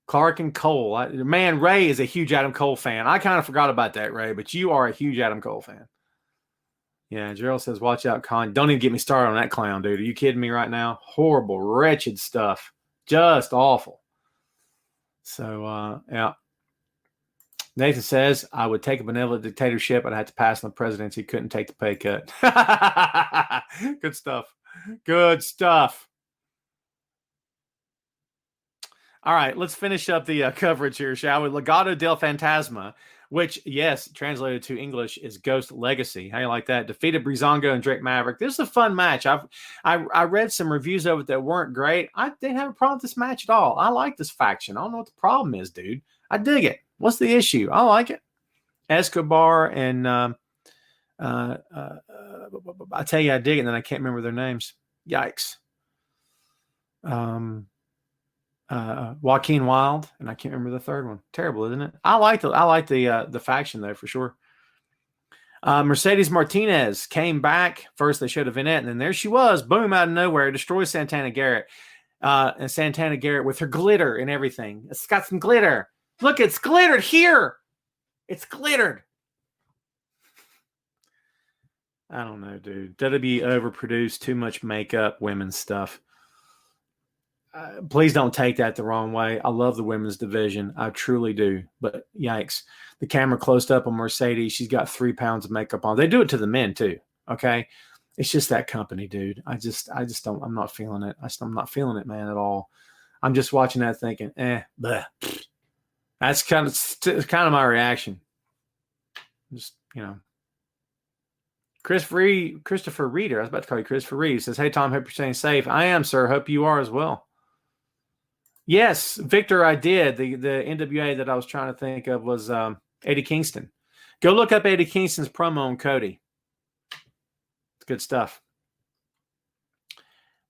Clark and Cole. Man, Ray is a huge Adam Cole fan. I kind of forgot about that, Ray, but you are a huge Adam Cole fan. Yeah, Gerald says, watch out, Con. Don't even get me started on that clown, dude. Are you kidding me right now? Horrible, wretched stuff. Just awful. So, yeah. Nathan says, I would take a benevolent dictatorship, but I had to pass on the presidency. Couldn't take the pay cut. Good stuff. Good stuff. All right, let's finish up the coverage here, shall we? Legado del Fantasma, which, yes, translated to English is Ghost Legacy. How you like that? Defeated Breezango and Drake Maverick. This is a fun match. I read some reviews of it that weren't great. I didn't have a problem with this match at all. I like this faction. I don't know what the problem is, dude. I dig it. What's the issue? I like it. Escobar and I tell you, I dig it, and then I can't remember their names. Yikes. Joaquin Wild, and I can't remember the third one. Terrible, isn't it? I like the faction though, for sure. Mercedes Martinez came back. First they showed a vignette, and then there she was, boom, out of nowhere, destroys Santana Garrett. And Santana Garrett with her glitter and everything. It's got some glitter. Look, it's glittered here. It's glittered. I don't know, dude. WWE overproduced too much makeup, women's stuff. Please don't take that the wrong way. I love the women's division. I truly do. But yikes. The camera closed up on Mercedes. She's got 3 pounds of makeup on. They do it to the men too. Okay. It's just that company, dude. I just don't, I'm not feeling it. I'm not feeling it, man, at all. I'm just watching that thinking, bleh. That's kind of my reaction. Just, Christopher Reeder. I was about to call you Christopher Reeder. Says, hey, Tom, hope you're staying safe. I am, sir. Hope you are as well. Yes, Victor, I did. The NWA that I was trying to think of was Eddie Kingston. Go look up Eddie Kingston's promo on Cody. It's good stuff.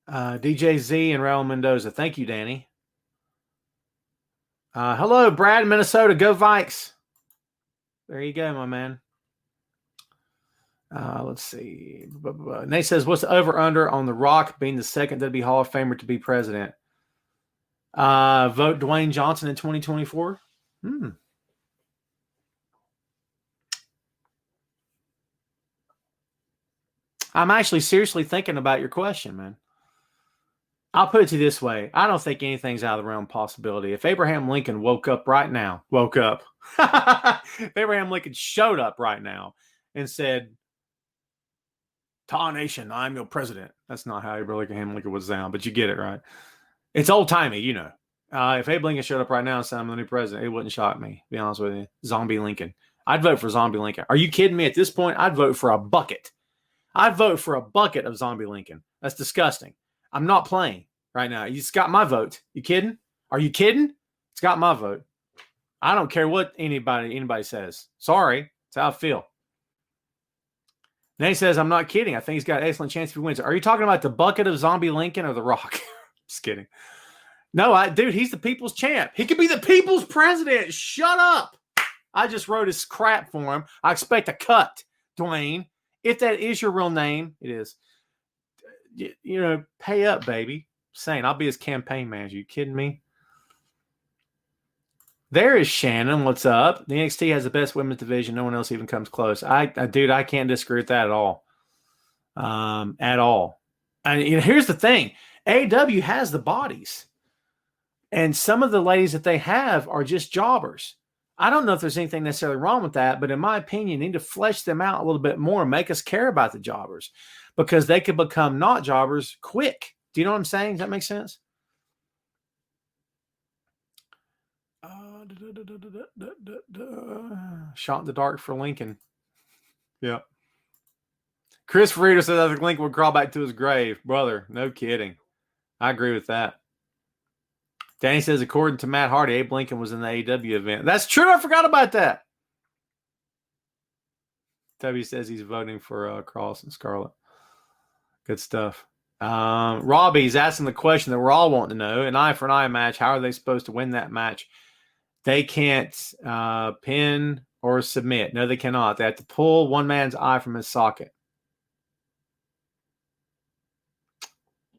DJ Z and Raul Mendoza. Thank you, Danny. Hello, Brad, Minnesota. Go Vikes. There you go, my man. Let's see. Nate says, what's the over-under on The Rock being the second WWE Hall of Famer to be president? Vote Dwayne Johnson in 2024. I'm actually seriously thinking about your question, man. I'll put it to you this way. I don't think anything's out of the realm of possibility. If Abraham Lincoln woke up. If Abraham Lincoln showed up right now and said, Ta Nation, I'm your president. That's not how Abraham Lincoln would sound, but you get it, right? It's old-timey, If Abe Lincoln showed up right now and said I'm the new president, it wouldn't shock me, to be honest with you. Zombie Lincoln. I'd vote for Zombie Lincoln. Are you kidding me? At this point, I'd vote for a bucket. I'd vote for a bucket of Zombie Lincoln. That's disgusting. I'm not playing right now. It's got my vote. You kidding? Are you kidding? It's got my vote. I don't care what anybody says. Sorry. That's how I feel. Then he says, I'm not kidding. I think he's got an excellent chance if he wins. Are you talking about the bucket of Zombie Lincoln or The Rock? Just kidding. No, dude, he's the people's champ. He could be the people's president. Shut up. I just wrote his crap for him. I expect a cut, Dwayne. If that is your real name, it is. Pay up, baby. Saying I'll be his campaign manager. You kidding me? There is Shannon. What's up? The NXT has the best women's division. No one else even comes close. Dude, I can't disagree with that at all. At all. And here's the thing. AEW has the bodies. And some of the ladies that they have are just jobbers. I don't know if there's anything necessarily wrong with that, but in my opinion, you need to flesh them out a little bit more and make us care about the jobbers because they could become not jobbers quick. Do you know what I'm saying? Does that make sense? Shot in the dark for Lincoln. Yeah. Chris Frieder says I think Lincoln would crawl back to his grave. Brother, no kidding. I agree with that. Danny says, according to Matt Hardy, Abe Lincoln was in the AEW event. That's true. I forgot about that. Toby says he's voting for Cross and Scarlett. Good stuff. Robbie's asking the question that we're all wanting to know. An eye for an eye match. How are they supposed to win that match? They can't pin or submit. No, they cannot. They have to pull one man's eye from his socket.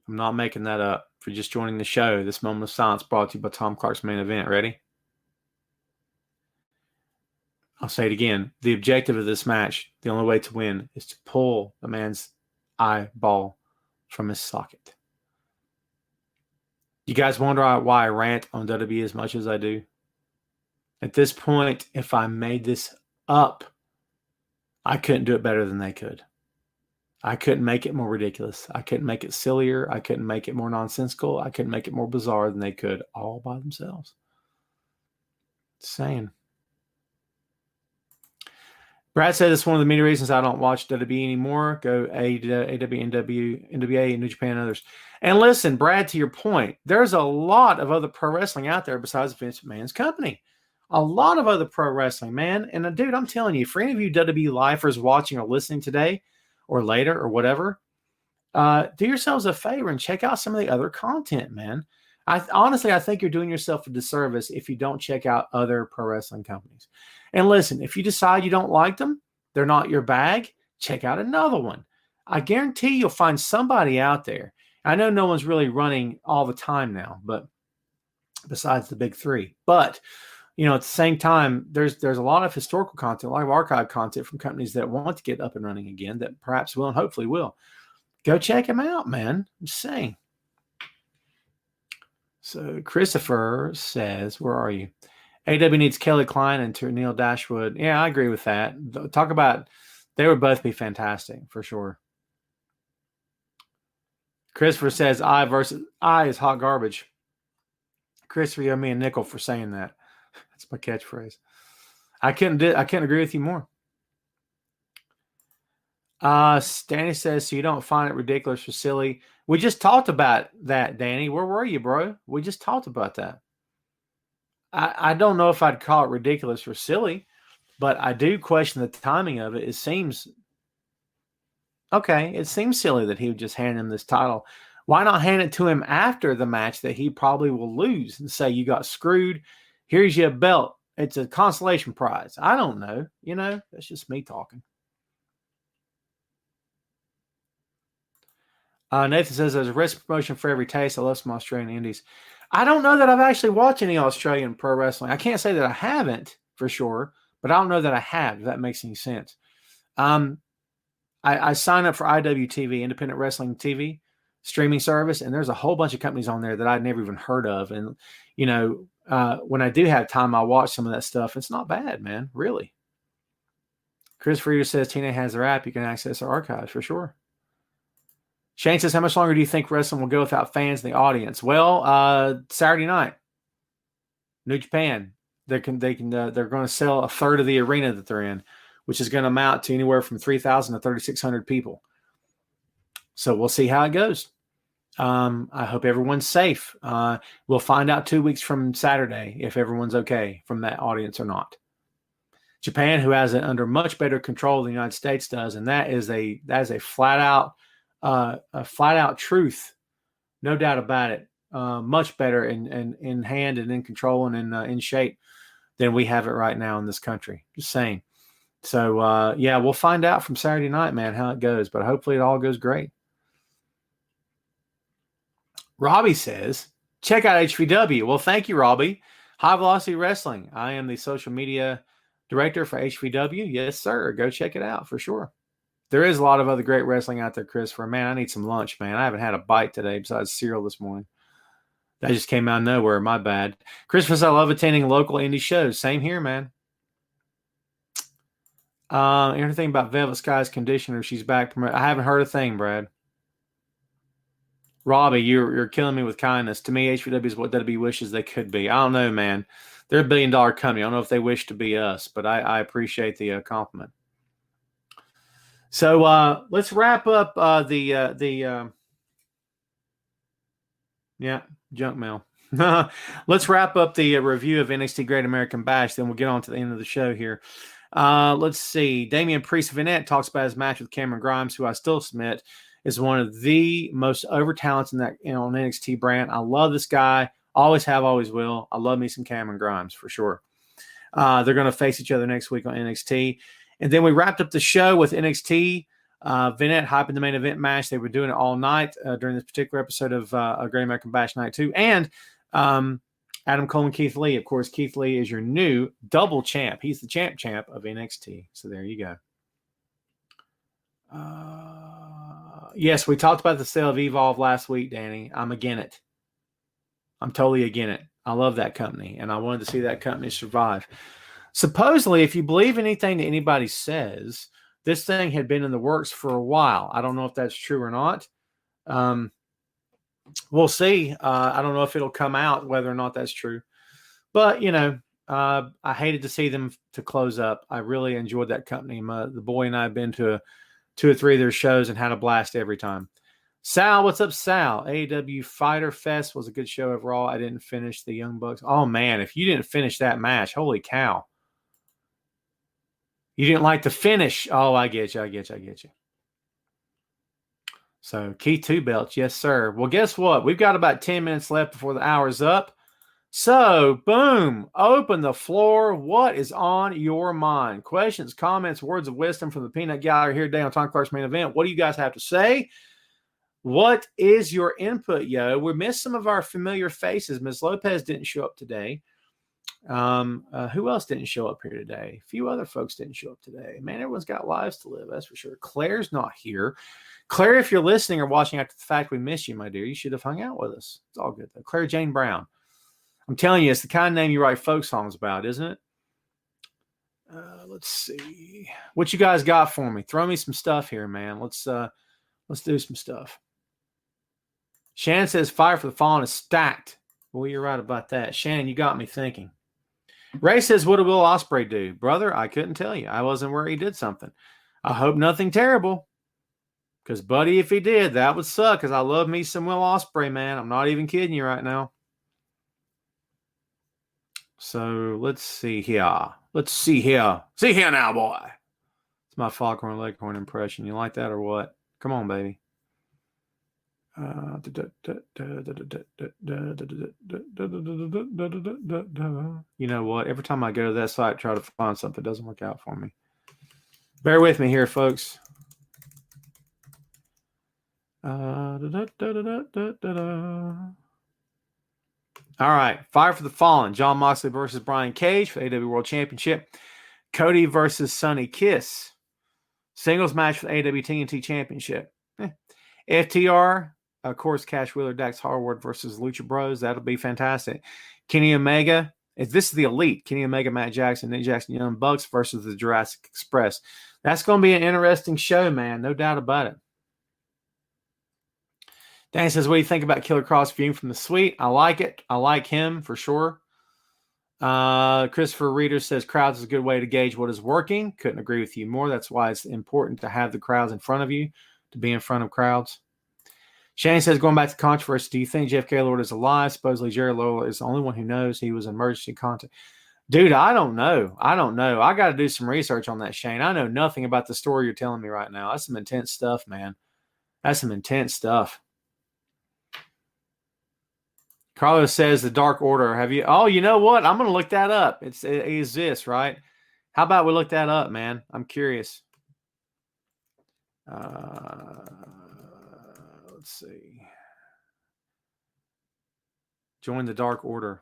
I'm not making that up. For just joining the show, this moment of silence brought to you by Tom Clark's Main Event. Ready? I'll say it again. The objective of this match, the only way to win, is to pull a man's eyeball from his socket. You guys wonder why I rant on WWE as much as I do? At this point, if I made this up, I couldn't do it better than they could. I couldn't make it more ridiculous. I couldn't make it sillier. I couldn't make it more nonsensical. I couldn't make it more bizarre than they could all by themselves. Just saying. Brad said it's one of the many reasons I don't watch WWE anymore. Go AEW, NWA, New Japan, and others. And listen, Brad, to your point, there's a lot of other pro wrestling out there besides Vince McMahon's company. A lot of other pro wrestling, man. And dude, I'm telling you, for any of you WWE lifers watching or listening today or later or whatever, do yourselves a favor and check out some of the other content, man. Honestly, I think you're doing yourself a disservice if you don't check out other pro wrestling companies. And listen, if you decide you don't like them, they're not your bag, check out another one. I guarantee you'll find somebody out there. I know no one's really running all the time now, but besides the big three. But, you know, at the same time, there's a lot of historical content, a lot of archive content from companies that want to get up and running again that perhaps will and hopefully will. Go check them out, man. I'm just saying. So Christopher says, where are you? AW needs Kelly Klein and Neil Dashwood. Yeah, I agree with that. Talk about, they would both be fantastic for sure. Christopher says, I is hot garbage. Christopher, you owe me a nickel for saying that. That's my catchphrase. I couldn't agree with you more. Danny says, so you don't find it ridiculous or silly? We just talked about that, Danny. Where were you, bro? We just talked about that. I don't know if I'd call it ridiculous or silly, but I do question the timing of it. It seems silly that he would just hand him this title. Why not hand it to him after the match that he probably will lose and say, you got screwed. Here's your belt. It's a consolation prize. I don't know. You know, that's just me talking. Nathan says there's a wrestling promotion for every taste. I love some Australian indies. I don't know that I've actually watched any Australian pro wrestling. I can't say that I haven't for sure, but I don't know that I have, if that makes any sense. I signed up for IWTV, Independent Wrestling TV streaming service, and there's a whole bunch of companies on there that I'd never even heard of. And, you know, when I do have time, I'll watch some of that stuff. It's not bad, man, really. Chris Frieder says TNA has their app. You can access their archives for sure. Shane says, how much longer do you think wrestling will go without fans in the audience? Well, Saturday night, New Japan, they're going to sell a third of the arena that they're in, which is going to amount to anywhere from 3,000 to 3,600 people. So we'll see how it goes. I hope everyone's safe. We'll find out 2 weeks from Saturday if everyone's okay from that audience or not. Japan, who has it under much better control than the United States does, and that is a flat out truth, no doubt about it. Much better in hand and in control and in shape than we have it right now in this country. Just saying. So yeah, we'll find out from Saturday night, man, how it goes. But hopefully it all goes great. Robbie says, check out HVW. Well, thank you, Robbie. High Velocity Wrestling. I am the social media director for HVW. Yes, sir. Go check it out for sure. There is a lot of other great wrestling out there, Christopher. Man, I need some lunch, man. I haven't had a bite today besides cereal this morning. That just came out of nowhere. My bad. Christopher says, I love attending local indie shows. Same here, man. Anything about Velvet Sky's conditioner? She's back. I haven't heard a thing, Brad. Robbie, you're killing me with kindness. To me, HVW is what WWE wishes they could be. I don't know, man. They're $1 billion company. I don't know if they wish to be us, but I appreciate the compliment. So let's wrap up junk mail. Let's wrap up the review of NXT Great American Bash. Then we'll get on to the end of the show here. Let's see. Damian Priest Vinette talks about his match with Cameron Grimes, who I still submit is one of the most over talents in that on NXT brand. I love this guy. Always have, always will. I love me some Cameron Grimes for sure. They're going to face each other next week on NXT. And then we wrapped up the show with NXT. Vinette hyping the main event match. They were doing it all night during this particular episode of Great American Bash Night 2. And Adam Cole and Keith Lee. Of course, Keith Lee is your new double champ. He's the champ of NXT. So there you go. Yes, we talked about the sale of Evolve last week, Danny. I'm again it. I'm totally against it. I love that company, and I wanted to see that company survive. Supposedly, if you believe anything that anybody says, this thing had been in the works for a while. I don't know if that's true or not. We'll see. I don't know if it'll come out whether or not that's true. But, I hated to see them to close up. I really enjoyed that company. The boy and I have been to 2 or 3 of their shows and had a blast every time. Sal, what's up, Sal? AEW Fyter Fest was a good show overall. I didn't finish the Young Bucks. Oh, man, if you didn't finish that match, holy cow. You didn't like the finish. Oh, I get you. So, key 2 belts. Yes, sir. Well, guess what? We've got about 10 minutes left before the hour's up. So, boom, open the floor. What is on your mind? Questions, comments, words of wisdom from the Peanut Gallery here today on Tom Clark's Main Event. What do you guys have to say? What is your input, yo? We missed some of our familiar faces. Ms. Lopez didn't show up today. Who else didn't show up here today? A few other folks didn't show up today. Man, everyone's got lives to live, that's for sure. Claire's not here. Claire, if you're listening or watching after the fact, we miss you, my dear. You should have hung out with us. It's all good, though. Claire Jane Brown. I'm telling you, it's the kind of name you write folk songs about, isn't it? Let's see. What you guys got for me? Throw me some stuff here, man. Let's do some stuff. Shannon says Fire for the Fallen is stacked. Well, you're right about that. Shannon, you got me thinking. Ray says, what did Will Ospreay do? Brother, I couldn't tell you. I wasn't where he did something. I hope nothing terrible. Because, buddy, if he did, that would suck. Because I love me some Will Ospreay, man. I'm not even kidding you right now. So, let's see here. See here now, boy. It's my Foghorn Leghorn impression. You like that or what? Come on, baby. You know what? Every time I go to that site, try to find something, it doesn't work out for me. Bear with me here, folks. All right. Fire for the Fallen. Jon Moxley versus Brian Cage for the AEW World Championship. Cody versus Sonny Kiss. Singles match for the AEW TNT Championship. FTR. Of course, Cash Wheeler, Dax Harwood versus Lucha Bros. That'll be fantastic. Kenny Omega. This is the Elite. Kenny Omega, Matt Jackson, Nick Jackson, Young Bucks versus the Jurassic Express. That's going to be an interesting show, man. No doubt about it. Dan says, what do you think about Killer Cross viewing from the suite? I like it. I like him for sure. Christopher Reader says, crowds is a good way to gauge what is working. Couldn't agree with you more. That's why it's important to have the crowds in front of you, to be in front of crowds. Shane says, going back to controversy, do you think Jeff Gaylord is alive? Supposedly Jerry Lawler is the only one who knows he was in emergency contact. Dude, I don't know. I got to do some research on that, Shane. I know nothing about the story you're telling me right now. That's some intense stuff, man. That's some intense stuff. Carlos says the Dark Order. Have you? Oh, you know what? I'm going to look that up. It exists, right? How about we look that up, man? I'm curious. Let's see. Join the Dark Order.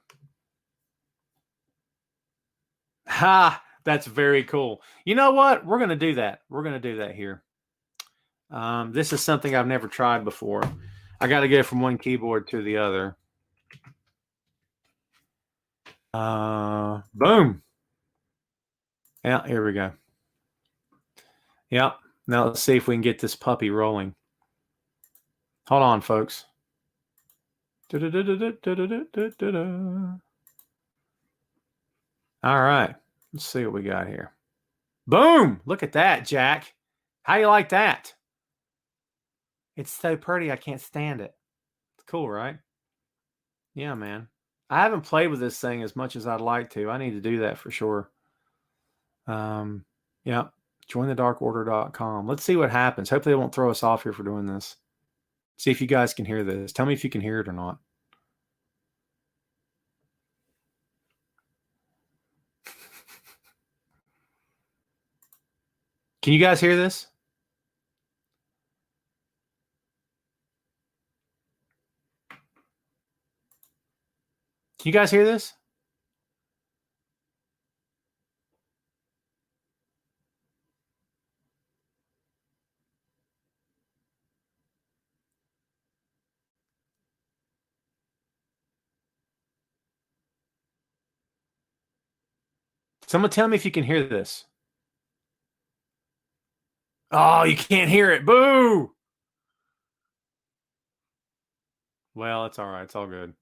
Ha! That's very cool. You know what? We're going to do that. We're going to do that here. This is something I've never tried before. I got to get from one keyboard to the other. Boom. Yeah, here we go. Yep. Now let's see if we can get this puppy rolling. Hold on, folks. All right. Let's see what we got here. Boom. Look at that, Jack. How you like that? It's so pretty, I can't stand it. It's cool, right? Yeah, man. I haven't played with this thing as much as I'd like to. I need to do that for sure. Yeah. JoinTheDarkOrder.com. Let's see what happens. Hopefully they won't throw us off here for doing this. See if you guys can hear this. Tell me if you can hear it or not. Can you guys hear this? Can you guys hear this? Someone tell me if you can hear this. Oh, you can't hear it. Boo! Well, it's all right. It's all good.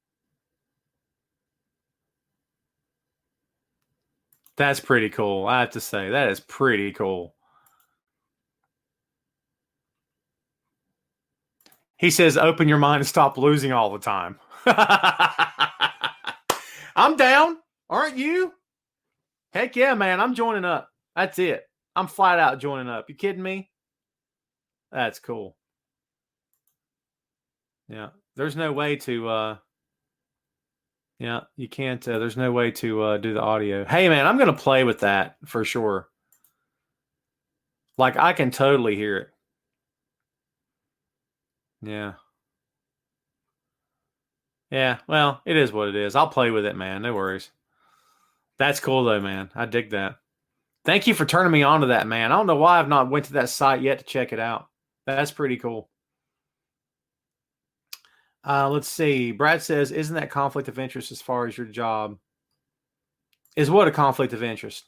That's pretty cool. I have to say, that is pretty cool. He says, open your mind and stop losing all the time. I'm down. Aren't you? Heck yeah, man. I'm joining up. That's it. I'm flat out joining up. You kidding me? That's cool. Yeah. There's no way to, yeah, you can't, there's no way to do the audio. Hey, man, I'm going to play with that for sure. Like, I can totally hear it. Yeah. Yeah, well, it is what it is. I'll play with it, man. No worries. That's cool, though, man. I dig that. Thank you for turning me on to that, man. I don't know why I've not went to that site yet to check it out. That's pretty cool. Let's see. Brad says, isn't that conflict of interest as far as your job? Is what a conflict of interest?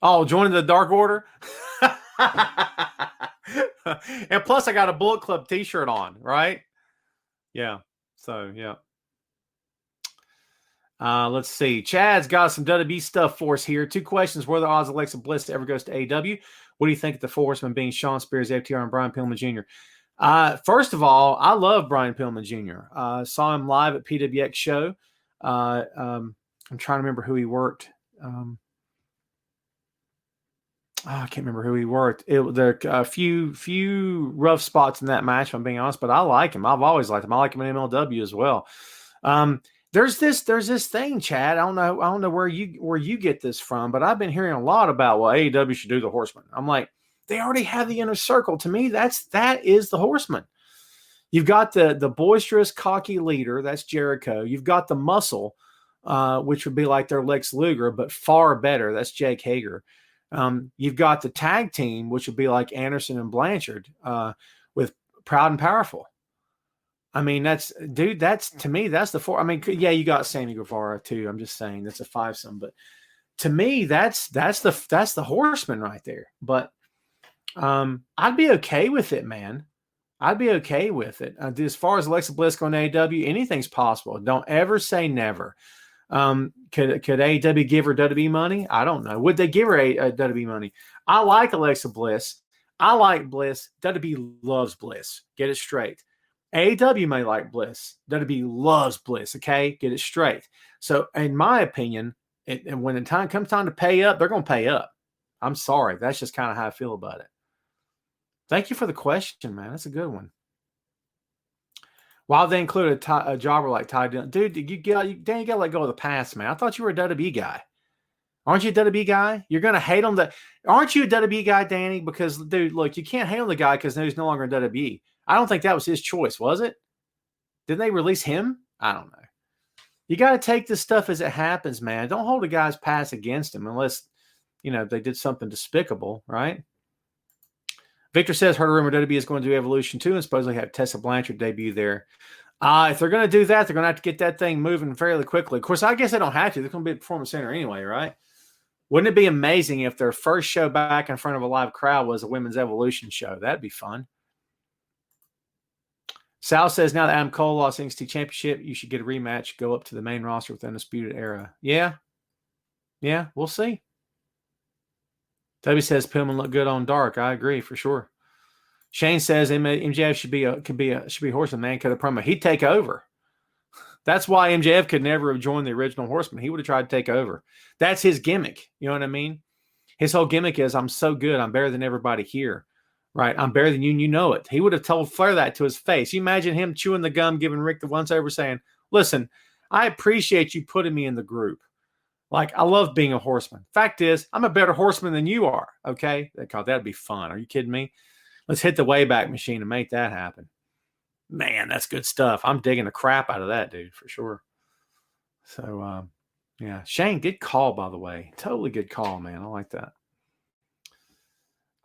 Oh, joining the Dark Order? And plus, I got a Bullet Club t-shirt on, right? Yeah. So, yeah. Let's see. Chad's got some WWE stuff for us here. 2 questions. What are the odds Alexa Bliss ever goes to AEW? What do you think of the Four Horsemen being Shawn Spears, FTR, and Brian Pillman Jr.? First of all, I love Brian Pillman Jr. Saw him live at PWX show. I'm trying to remember who he worked. I can't remember who he worked. There are a few rough spots in that match, if I'm being honest, but I like him. I've always liked him. I like him in MLW as well. There's this thing, Chad. I don't know where you get this from, but I've been hearing a lot about, well, AEW should do the Horsemen. I'm like, they already have the Inner Circle. To me, that is the Horsemen. You've got the boisterous, cocky leader. That's Jericho. You've got the muscle, which would be like their Lex Luger, but far better. That's Jake Hager. You've got the tag team, which would be like Anderson and Blanchard, with Proud and Powerful. I mean, that's to me, that's the four. I mean, yeah, you got Sammy Guevara too. I'm just saying that's a 5-some, but to me, that's the Horseman right there. But I'd be okay with it, man. I'd be okay with it. As far as Alexa Bliss going to AEW, anything's possible. Don't ever say never. Could AEW give her WWE money? I don't know. Would they give her a WWE money? I like Alexa Bliss. I like Bliss. WWE loves Bliss. Get it straight. AEW may like Bliss. WWE loves Bliss. Okay, get it straight. So, in my opinion, and when the time comes time to pay up, they're going to pay up. I'm sorry. That's just kind of how I feel about it. Thank you for the question, man. That's a good one. Why they include a jobber like Ty Dillon? Dude, you got to let go of the past, man. I thought you were a WWE guy. Aren't you a WWE guy? You're going to hate on aren't you a WWE guy, Danny? Because, dude, look, you can't hate on the guy because he's no longer in WWE. I don't think that was his choice, was it? Didn't they release him? I don't know. You got to take this stuff as it happens, man. Don't hold a guy's past against him unless, they did something despicable, right? Victor says, heard a rumor WWE is going to do Evolution 2 and supposedly have Tessa Blanchard debut there. If they're going to do that, they're going to have to get that thing moving fairly quickly. Of course, I guess they don't have to. They're going to be at Performance Center anyway, right? Wouldn't it be amazing if their first show back in front of a live crowd was a Women's Evolution show? That'd be fun. Sal says, now that Adam Cole lost NXT Championship, you should get a rematch, go up to the main roster with the Undisputed Era. Yeah, we'll see. Toby says Pillman looked good on Dark. I agree for sure. Shane says MJF should be Horseman, man. Cut a promo. He'd take over. That's why MJF could never have joined the original Horseman. He would have tried to take over. That's his gimmick. You know what I mean? His whole gimmick is, I'm so good. I'm better than everybody here. Right? I'm better than you, and you know it. He would have told Flair that to his face. You imagine him chewing the gum, giving Rick the once over, saying, listen, I appreciate you putting me in the group. Like, I love being a Horseman. Fact is, I'm a better Horseman than you are. Okay? That'd be fun. Are you kidding me? Let's hit the Wayback Machine and make that happen. Man, that's good stuff. I'm digging the crap out of that, dude, for sure. So, yeah. Shane, good call, by the way. Totally good call, man. I like that.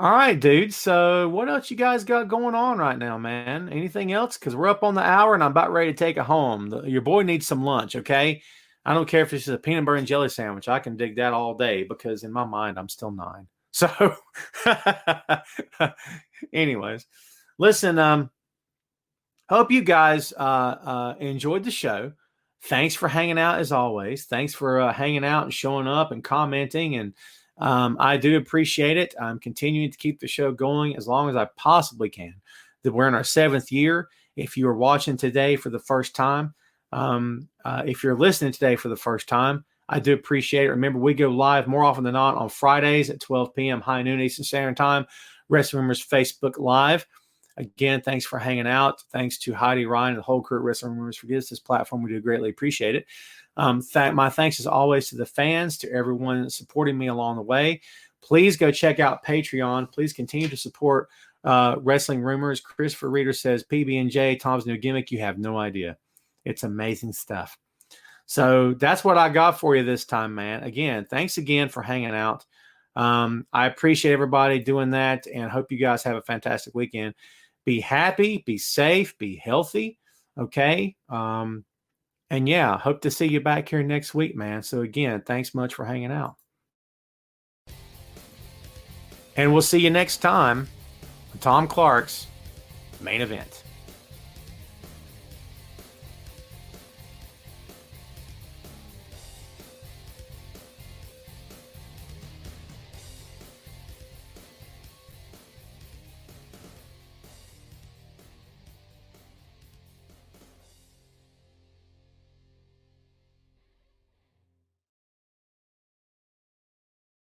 All right, dude. So what else you guys got going on right now, man? Anything else? Because we're up on the hour and I'm about ready to take it home. Your boy needs some lunch, okay? I don't care if it's just a peanut butter and jelly sandwich. I can dig that all day because in my mind, I'm still 9. So anyways, listen, hope you guys enjoyed the show. Thanks for hanging out as always. Thanks for hanging out and showing up and commenting. And I do appreciate it. I'm continuing to keep the show going as long as I possibly can. We're in our 7th year. If you are watching today for the first time, if you're listening today for the first time, I do appreciate it. Remember, we go live more often than not on Fridays at 12 p.m. high noon Eastern Standard Time. Wrestling Rumors Facebook Live. Again, thanks for hanging out. Thanks to Heidi, Ryan, and the whole crew at Wrestling Rumors for giving us this platform. We do greatly appreciate it. My thanks as always to the fans, to everyone supporting me along the way. Please go check out Patreon. Please continue to support Wrestling Rumors. Christopher Reeder says, PB&J, Tom's new gimmick. You have no idea. It's amazing stuff. So that's what I got for you this time, man. Again, thanks again for hanging out. I appreciate everybody doing that and hope you guys have a fantastic weekend. Be happy, be safe, be healthy. Okay. And yeah, hope to see you back here next week, man. So again, thanks much for hanging out. And we'll see you next time on Tom Clark's Main Event.